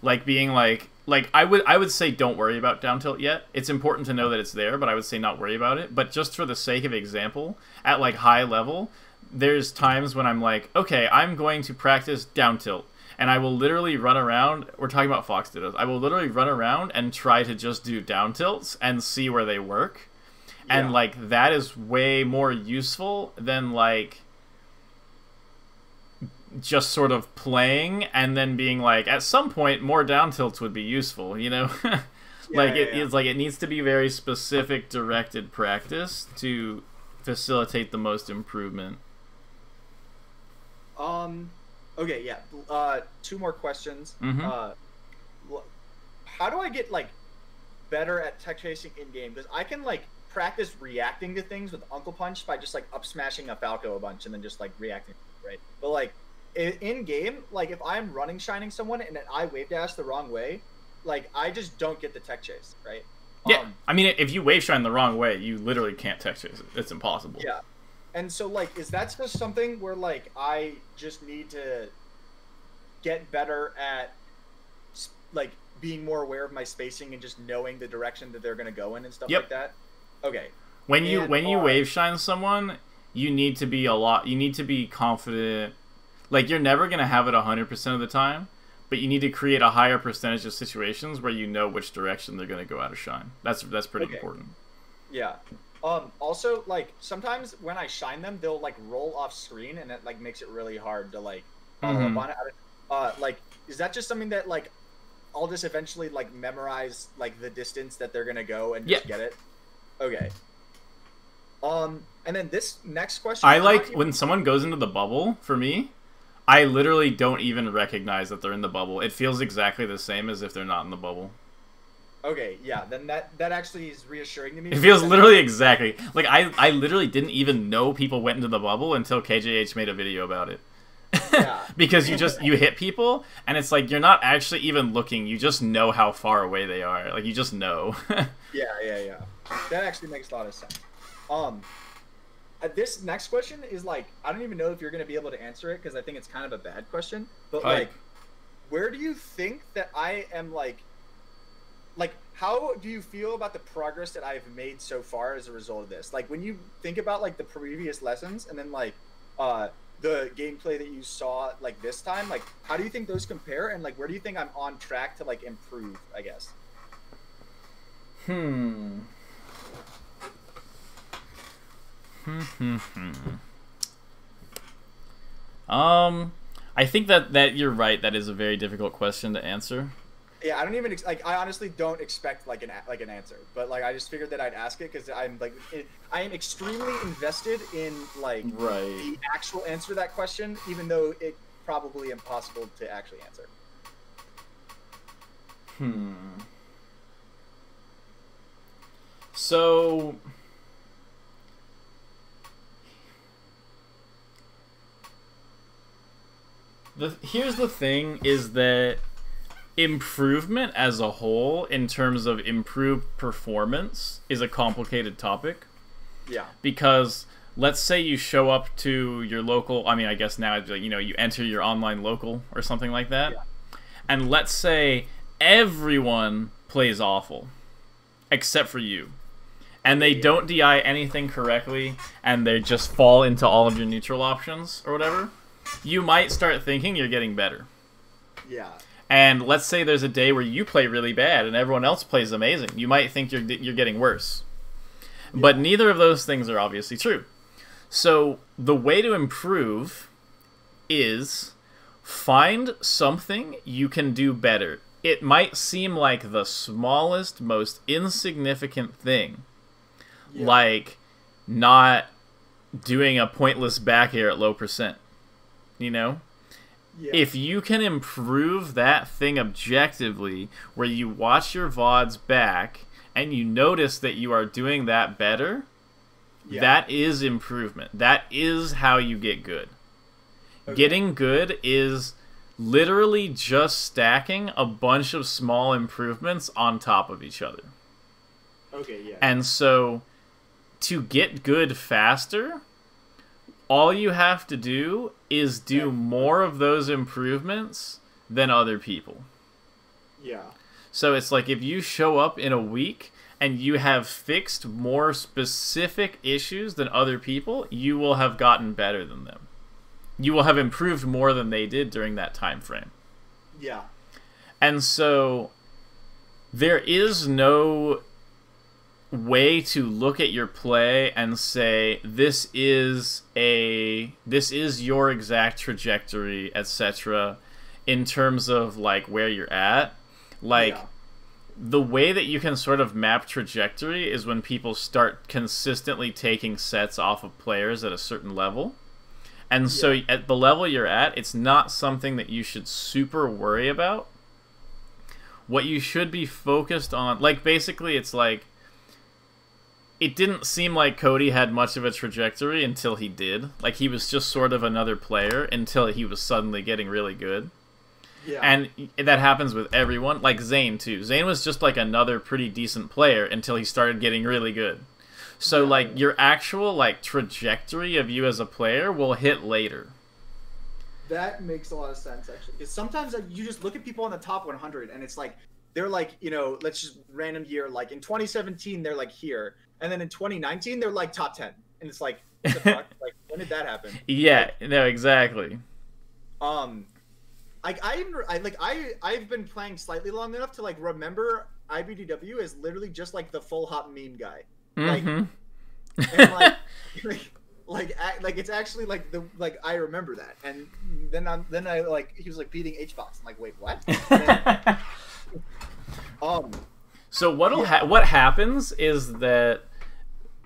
like, being like I would say don't worry about down tilt yet. It's important to know that it's there, but I would say not worry about it. But just for the sake of example, at, like, high level, there's times when I'm like, okay, I'm going to practice down tilt, and I will literally run around, we're talking about Fox Dittos, I will literally run around and try to just do down tilts and see where they work. Yeah. And, like, that is way more useful than, like, just sort of playing and then being like, at some point more down tilts would be useful, It's like, it needs to be very specific directed practice to facilitate the most improvement. Okay, yeah. Two more questions. Mm-hmm. How do I get, like, better at tech chasing in game? Because I can, like, practice reacting to things with Uncle Punch by just, like, up smashing a Falco a bunch and then just, like, reacting, right? But, like, in game, like, if I'm running shining someone and I wave dash the wrong way, like, I just don't get the tech chase, right? Yeah, I mean, if you wave shine the wrong way, you literally can't tech chase it. It's impossible. Yeah. And so, like, is that just something where, like, I just need to get better at, like, being more aware of my spacing and just knowing the direction that they're going to go in and stuff like that? Okay. When you wave shine someone, you need to be confident. Like, you're never going to have it 100% of the time, but you need to create a higher percentage of situations where you know which direction they're going to go out of shine. That's pretty important. Yeah. Also, like, sometimes when I shine them, they'll, like, roll off screen, and it, like, makes it really hard to, like, follow up on it. Like, is that just something that, like, I'll just eventually, like, memorize, like, the distance that they're gonna go and just get it? Okay. And then this next question... I like, when someone goes into the bubble, for me, I literally don't even recognize that they're in the bubble. It feels exactly the same as if they're not in the bubble. Okay, yeah, then that actually is reassuring to me. It feels literally exactly... Like, I literally didn't even know people went into the bubble until KJH made a video about it. Yeah. Because you hit people, and it's like, you're not actually even looking, you just know how far away they are. Like, you just know. Yeah. That actually makes a lot of sense. This next question is, like, I don't even know if you're going to be able to answer it, because I think it's kind of a bad question. But, like, where do you think that I am, like, how do you feel about the progress that I've made so far as a result of this? Like, when you think about, like, the previous lessons and then, like, the gameplay that you saw, like, this time, like, how do you think those compare? And, like, where do you think I'm on track to, like, improve, I guess? I think that you're right. That is a very difficult question to answer. Yeah, I don't even I honestly don't expect like an answer, but like I just figured that I'd ask it because I'm like I am extremely invested in like the actual answer to that question, even though it's probably impossible to actually answer. So here's the thing is that improvement as a whole in terms of improved performance is a complicated topic. Yeah. Because let's say you show up to your local, I mean, I guess now, you know, you enter your online local or something like that. Yeah. And let's say everyone plays awful except for you. And they don't DI anything correctly and they just fall into all of your neutral options or whatever. You might start thinking you're getting better. Yeah. And let's say there's a day where you play really bad and everyone else plays amazing. You might think you're getting worse. Yeah. But neither of those things are obviously true. So the way to improve is find something you can do better. It might seem like the smallest, most insignificant thing. Yeah. Like not doing a pointless back air at low percent. You know? Yeah. If you can improve that thing objectively, where you watch your VODs back and you notice that you are doing that better, that is improvement. That is how you get good. Okay. Getting good is literally just stacking a bunch of small improvements on top of each other. Okay, yeah. And so, to get good faster, all you have to do is do more of those improvements than other people. Yeah. So it's like if you show up in a week and you have fixed more specific issues than other people, you will have gotten better than them. You will have improved more than they did during that time frame. Yeah. And so there is no way to look at your play and say this is your exact trajectory, etc., in terms of like where you're at. Like the way that you can sort of map trajectory is when people start consistently taking sets off of players at a certain level. And so at the level you're at, it's not something that you should super worry about. What you should be focused on, like basically it's like it didn't seem like Cody had much of a trajectory until he did. Like, he was just sort of another player until he was suddenly getting really good. Yeah. And that happens with everyone. Like, Zane, too. Zane was just, like, another pretty decent player until he started getting really good. So like your actual like trajectory of you as a player will hit later. That makes a lot of sense, actually. Because sometimes like, you just look at people on the top 100, and it's like they're like, you know, let's just random year. Like in 2017, they're like here, and then in 2019, they're like top 10, and it's like, what the fuck? Like, when did that happen? Yeah, no, exactly. I've been playing slightly long enough to like remember IBDW as literally just like the full hop meme guy. Like, and like it's actually like I remember that, and then I like he was like beating HBox. I'm like, wait, what? So what happens is that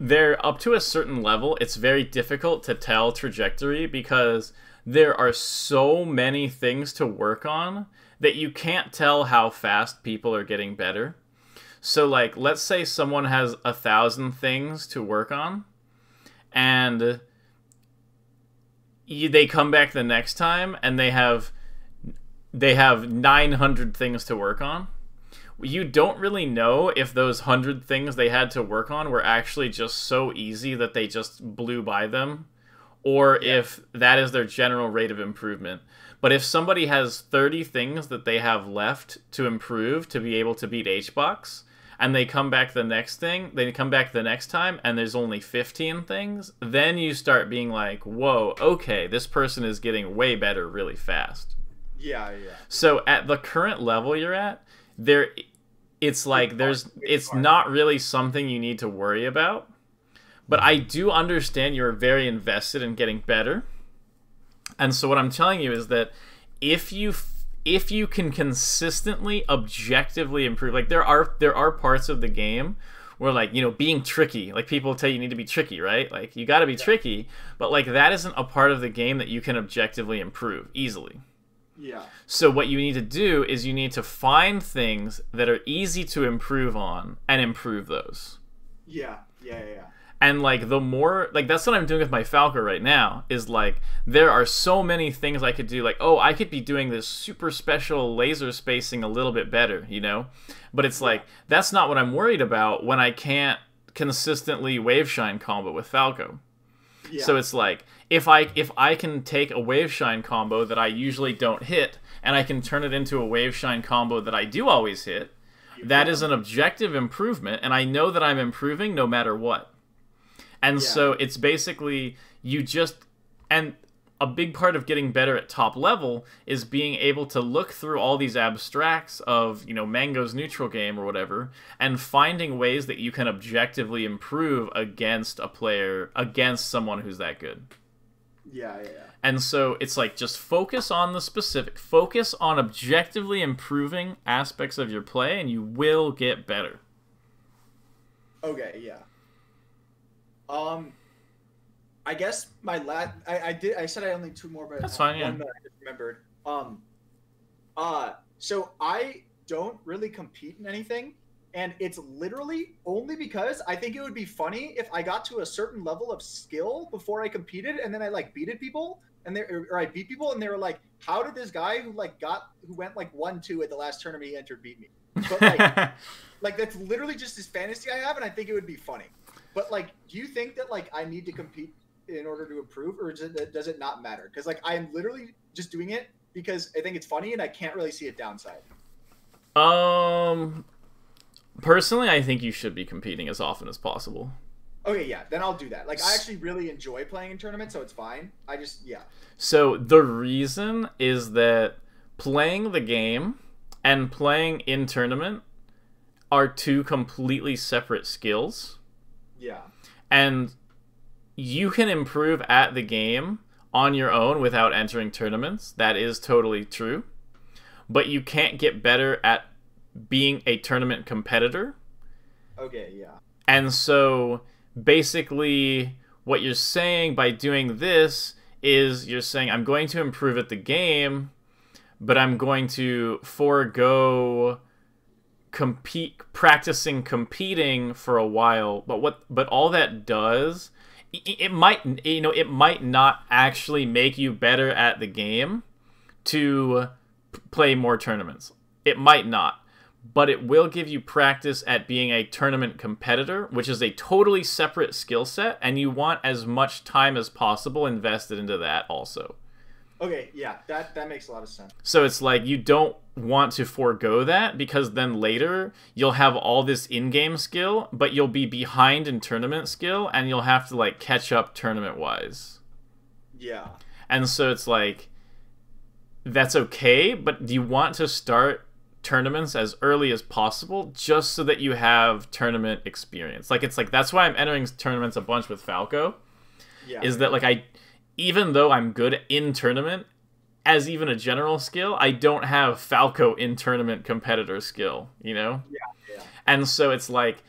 they're up to a certain level. It's very difficult to tell trajectory because there are so many things to work on that you can't tell how fast people are getting better. So, like, let's say someone has 1,000 things to work on, and they come back the next time, and they have 900 things to work on. You don't really know if those 100 things they had to work on were actually just so easy that they just blew by them, or if that is their general rate of improvement. But if somebody has 30 things that they have left to improve to be able to beat HBox, and they come back the next time, and there's only 15 things, then you start being like, whoa, okay, this person is getting way better really fast. Yeah. So at the current level you're at, it's not really something you need to worry about. But I do understand you're very invested in getting better. And so what I'm telling you is that if you can consistently, objectively improve, like there are parts of the game where, like, you know, being tricky, like people tell you need to be tricky, right? Like you got to be tricky, but like that isn't a part of the game that you can objectively improve easily. Yeah. So what you need to do is you need to find things that are easy to improve on and improve those. Yeah. And like the more, like that's what I'm doing with my Falco right now, is like there are so many things I could do. Like, oh, I could be doing this super special laser spacing a little bit better, you know? But it's like, that's not what I'm worried about when I can't consistently wave shine combo with Falco. Yeah. So it's like, if I can take a wave shine combo that I usually don't hit, and I can turn it into a wave shine combo that I do always hit, that is an objective improvement, and I know that I'm improving no matter what. And so it's basically and a big part of getting better at top level is being able to look through all these abstracts of, you know, Mango's neutral game or whatever, and finding ways that you can objectively improve against a player, against someone who's that good. Yeah. And so it's like, just focus on the specific, focus on objectively improving aspects of your play, and you will get better. Okay, yeah. I guess my I said I only two more, but that's fine. One that I just remembered. So I don't really compete in anything, and it's literally only because I think it would be funny if I got to a certain level of skill before I competed, and then I like beat people, or I beat people, and they were like, "How did this guy who went like 1-2 at the last tournament he entered beat me?" But like, like that's literally just this fantasy I have, and I think it would be funny. But like, do you think that like I need to compete in order to improve, or does it not matter? Because like I'm literally just doing it because I think it's funny, and I can't really see a downside. Personally, I think you should be competing as often as possible. Okay, yeah, then I'll do that. Like, I actually really enjoy playing in tournaments, so it's fine. So the reason is that playing the game and playing in tournament are two completely separate skills. Yeah. And you can improve at the game on your own without entering tournaments. That is totally true. But you can't get better at being a tournament competitor. Okay, yeah. And so basically what you're saying by doing this is you're saying, I'm going to improve at the game, but I'm going to forego practicing competing for a while. But all that does, it might not actually make you better at the game to play more tournaments. It might not. but it will give you practice at being a tournament competitor, which is a totally separate skill set, and you want as much time as possible invested into that also. Okay, yeah, that makes a lot of sense. So it's like you don't want to forego that, because then later you'll have all this in-game skill, but you'll be behind in tournament skill, and you'll have to like catch up tournament-wise. Yeah. And so it's like, that's okay, but you want to start tournaments as early as possible just so that you have tournament experience. Like, it's like, that's why I'm entering tournaments a bunch with Falco. Yeah. Is that like, even though I'm good in tournament as even a general skill, I don't have Falco in tournament competitor skill, you know? Yeah. And so it's like,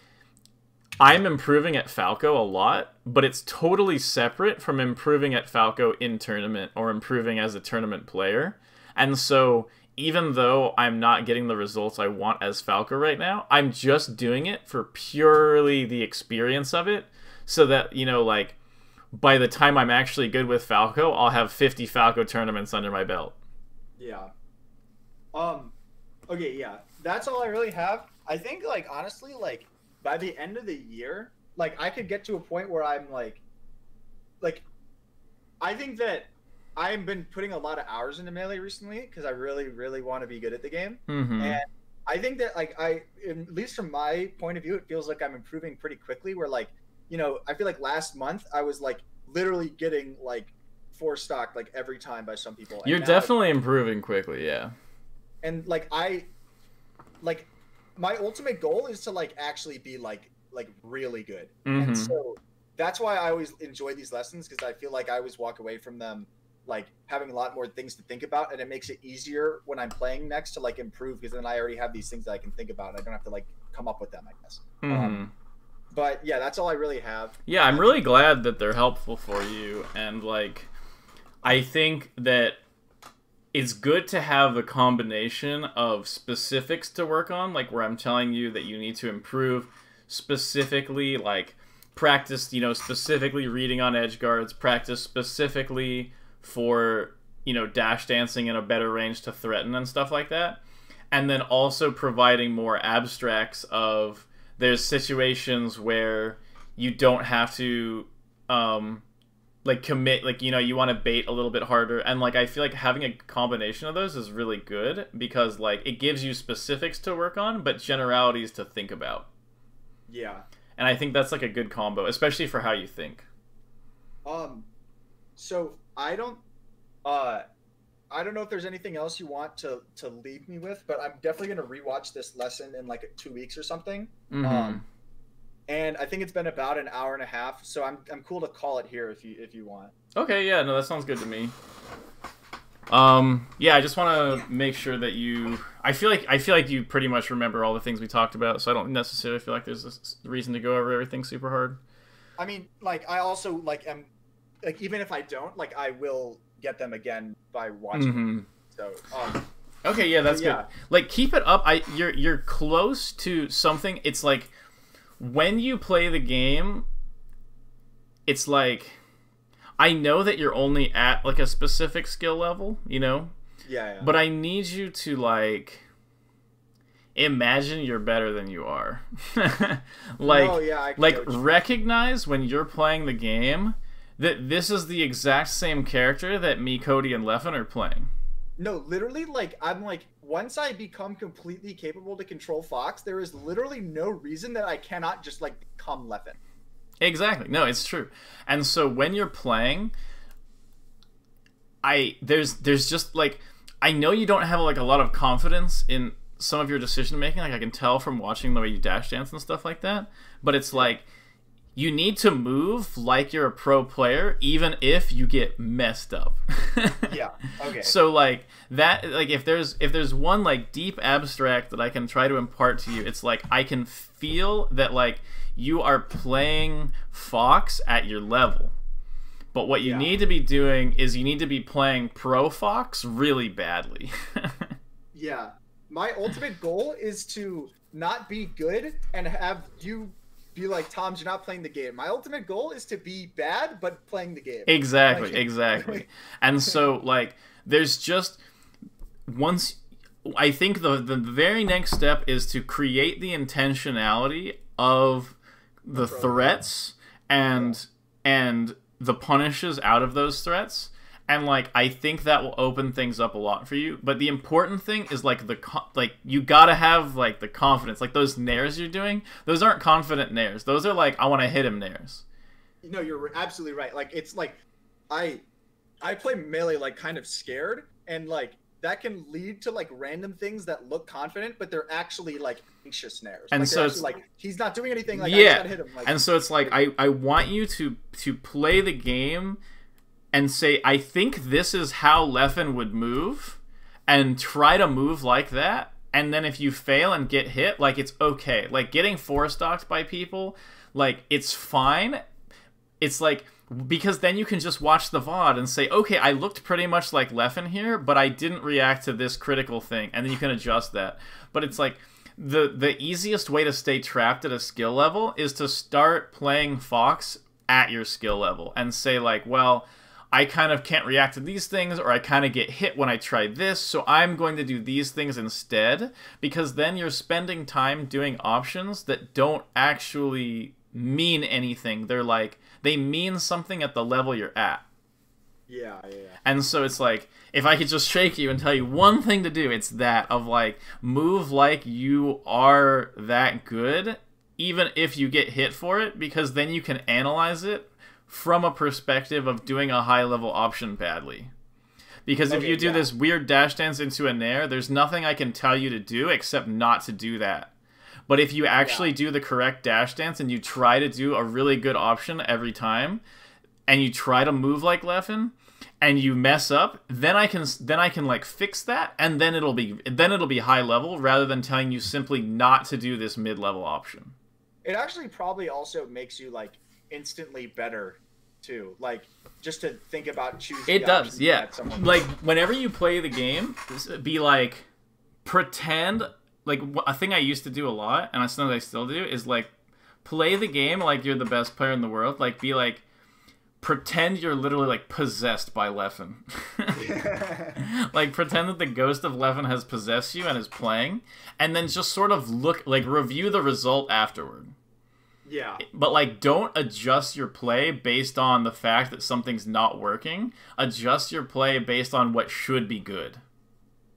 I'm improving at Falco a lot, but it's totally separate from improving at Falco in tournament or improving as a tournament player. And so even though I'm not getting the results I want as Falco right now, I'm just doing it for purely the experience of it, so that, you know, like, by the time I'm actually good with Falco, I'll have 50 Falco tournaments under my belt. Yeah. Okay, yeah. That's all I really have. I think, like, honestly, like, by the end of the year, like, I could get to a point where I'm like, I think that I've been putting a lot of hours into Melee recently because I really, really want to be good at the game. Mm-hmm. And I think that, like, at least from my point of view, it feels like I'm improving pretty quickly, where, like, you know, I feel like last month I was, like, literally getting, like, 4 stock, like, every time by some people. And you're definitely improving quickly, yeah. And, like, my ultimate goal is to, like, actually be, like really good. Mm-hmm. And so that's why I always enjoy these lessons, because I feel like I always walk away from them, like, having a lot more things to think about, and it makes it easier when I'm playing next to, like, improve, because then I already have these things that I can think about, and I don't have to, like, come up with them, I guess. Mm-hmm. But yeah, that's all I really have. Yeah, I'm really glad that they're helpful for you, and, like, I think that it's good to have the combination of specifics to work on, like, where I'm telling you that you need to improve specifically, like, practice, you know, specifically reading on edge guards, practice specifically for, you know, dash dancing in a better range to threaten and stuff like that. And then also providing more abstracts of, there's situations where you don't have to, like, commit, like, you know, you want to bait a little bit harder. And, like, I feel like having a combination of those is really good, because, like, it gives you specifics to work on, but generalities to think about. Yeah. And I think that's, like, a good combo, especially for how you think. So I don't know if there's anything else you want to leave me with, but I'm definitely going to rewatch this lesson in, like, 2 weeks or something. Mm-hmm. And I think it's been about an hour and a half, so I'm cool to call it here if you want. Okay, yeah, no, that sounds good to me. Yeah, I just want to make sure that you. I feel like you pretty much remember all the things we talked about, so I don't necessarily feel like there's a reason to go over everything super hard. I mean, like, I also, like, am, like, even if I don't, like, I will get them again by watching them. So okay, yeah, that's good. Like, keep it up. You're close to something. It's like, when you play the game, it's like, I know that you're only at, like, a specific skill level, you know? Yeah. But I need you to, like, imagine you're better than you are. Like, oh, yeah, like, recognize when you're playing the game that this is the exact same character that me, Cody, and Leffen are playing. No, literally, like, I'm like, once I become completely capable to control Fox, there is literally no reason that I cannot just, like, become Leffen. Exactly. No, it's true. And so when you're playing, there's just, like, I know you don't have, like, a lot of confidence in some of your decision making. Like, I can tell from watching the way you dash dance and stuff like that. But it's like, you need to move like you're a pro player, even if you get messed up. Yeah. Okay. So, like, that, like, if there's one, like, deep abstract that I can try to impart to you, it's like, I can feel that, like, you are playing Fox at your level. But what you need to be doing is you need to be playing Pro Fox really badly. Yeah. My ultimate goal is to not be good and have you be like, Tomz, you're not playing the game. My ultimate goal is to be bad, but playing the game. Exactly, like, exactly. And so, like, there's just, once I think the very next step is to create the intentionality of the threats and the punishes out of those threats. And, like, I think that will open things up a lot for you. But the important thing is, like, you gotta have, like, the confidence. Like, those nairs you're doing, those aren't confident nairs. Those are, like, I want to hit him nairs. No, you're absolutely right. Like, it's, like, I play melee, like, kind of scared. And, like, that can lead to, like, random things that look confident, but they're actually, like, anxious nairs. And like, so it's like, he's not doing anything. Like, yeah. I just gotta hit him. Like, and so it's like, I want you to play the game and say, I think this is how Leffen would move, and try to move like that. And then if you fail and get hit, like, it's okay. Like, getting four-stocked by people, like, it's fine. It's like, because then you can just watch the VOD and say, okay, I looked pretty much like Leffen here, but I didn't react to this critical thing. And then you can adjust that. But it's like, the easiest way to stay trapped at a skill level is to start playing Fox at your skill level. And say, like, well, I kind of can't react to these things, or I kind of get hit when I try this, so I'm going to do these things instead, because then you're spending time doing options that don't actually mean anything. They're like, they mean something at the level you're at. Yeah. And so it's like, if I could just shake you and tell you one thing to do, it's that, of, like, move like you are that good, even if you get hit for it, because then you can analyze it from a perspective of doing a high-level option badly. Because if you do this weird dash dance into a nair, there's nothing I can tell you to do except not to do that. But if you actually do the correct dash dance and you try to do a really good option every time, and you try to move like Leffen, and you mess up, then I can like fix that, and then it'll be high level rather than telling you simply not to do this mid-level option. It actually probably also makes you, like, instantly better too, like, just to think about choosing. It does, yeah. Like, whenever you play the game, be like, pretend, like, a thing I used to do a lot, and sometimes I still do, is, like, play the game like you're the best player in the world. Like, be like, pretend you're literally, like, possessed by Leffen. Like, pretend that the ghost of Leffen has possessed you and is playing, and then just sort of review the result afterward. Yeah. But, like, don't adjust your play based on the fact that something's not working. Adjust your play based on what should be good.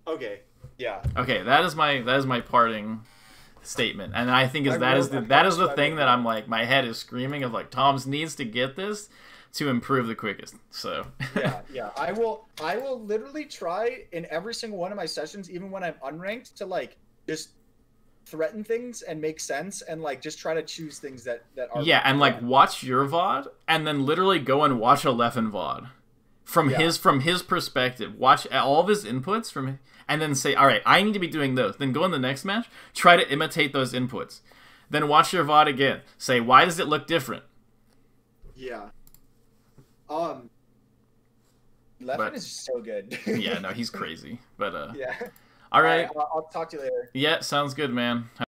Okay. Yeah. Okay, that is my parting statement. And I think that is the thing that I'm like, my head is screaming of, like, Tomz needs to get this to improve the quickest. So yeah. I will literally try in every single one of my sessions, even when I'm unranked, to, like, just threaten things and make sense, and, like, just try to choose things that are and, like, watch your VOD and then literally go and watch a Leffen VOD from his perspective. Watch all of his inputs and then say, all right, I need to be doing those. Then go in the next match, try to imitate those inputs. Then watch your VOD again. Say, why does it look different? Yeah. Leffen is so good. Yeah, no, he's crazy. But yeah. All right. I'll talk to you later. Yeah, sounds good, man.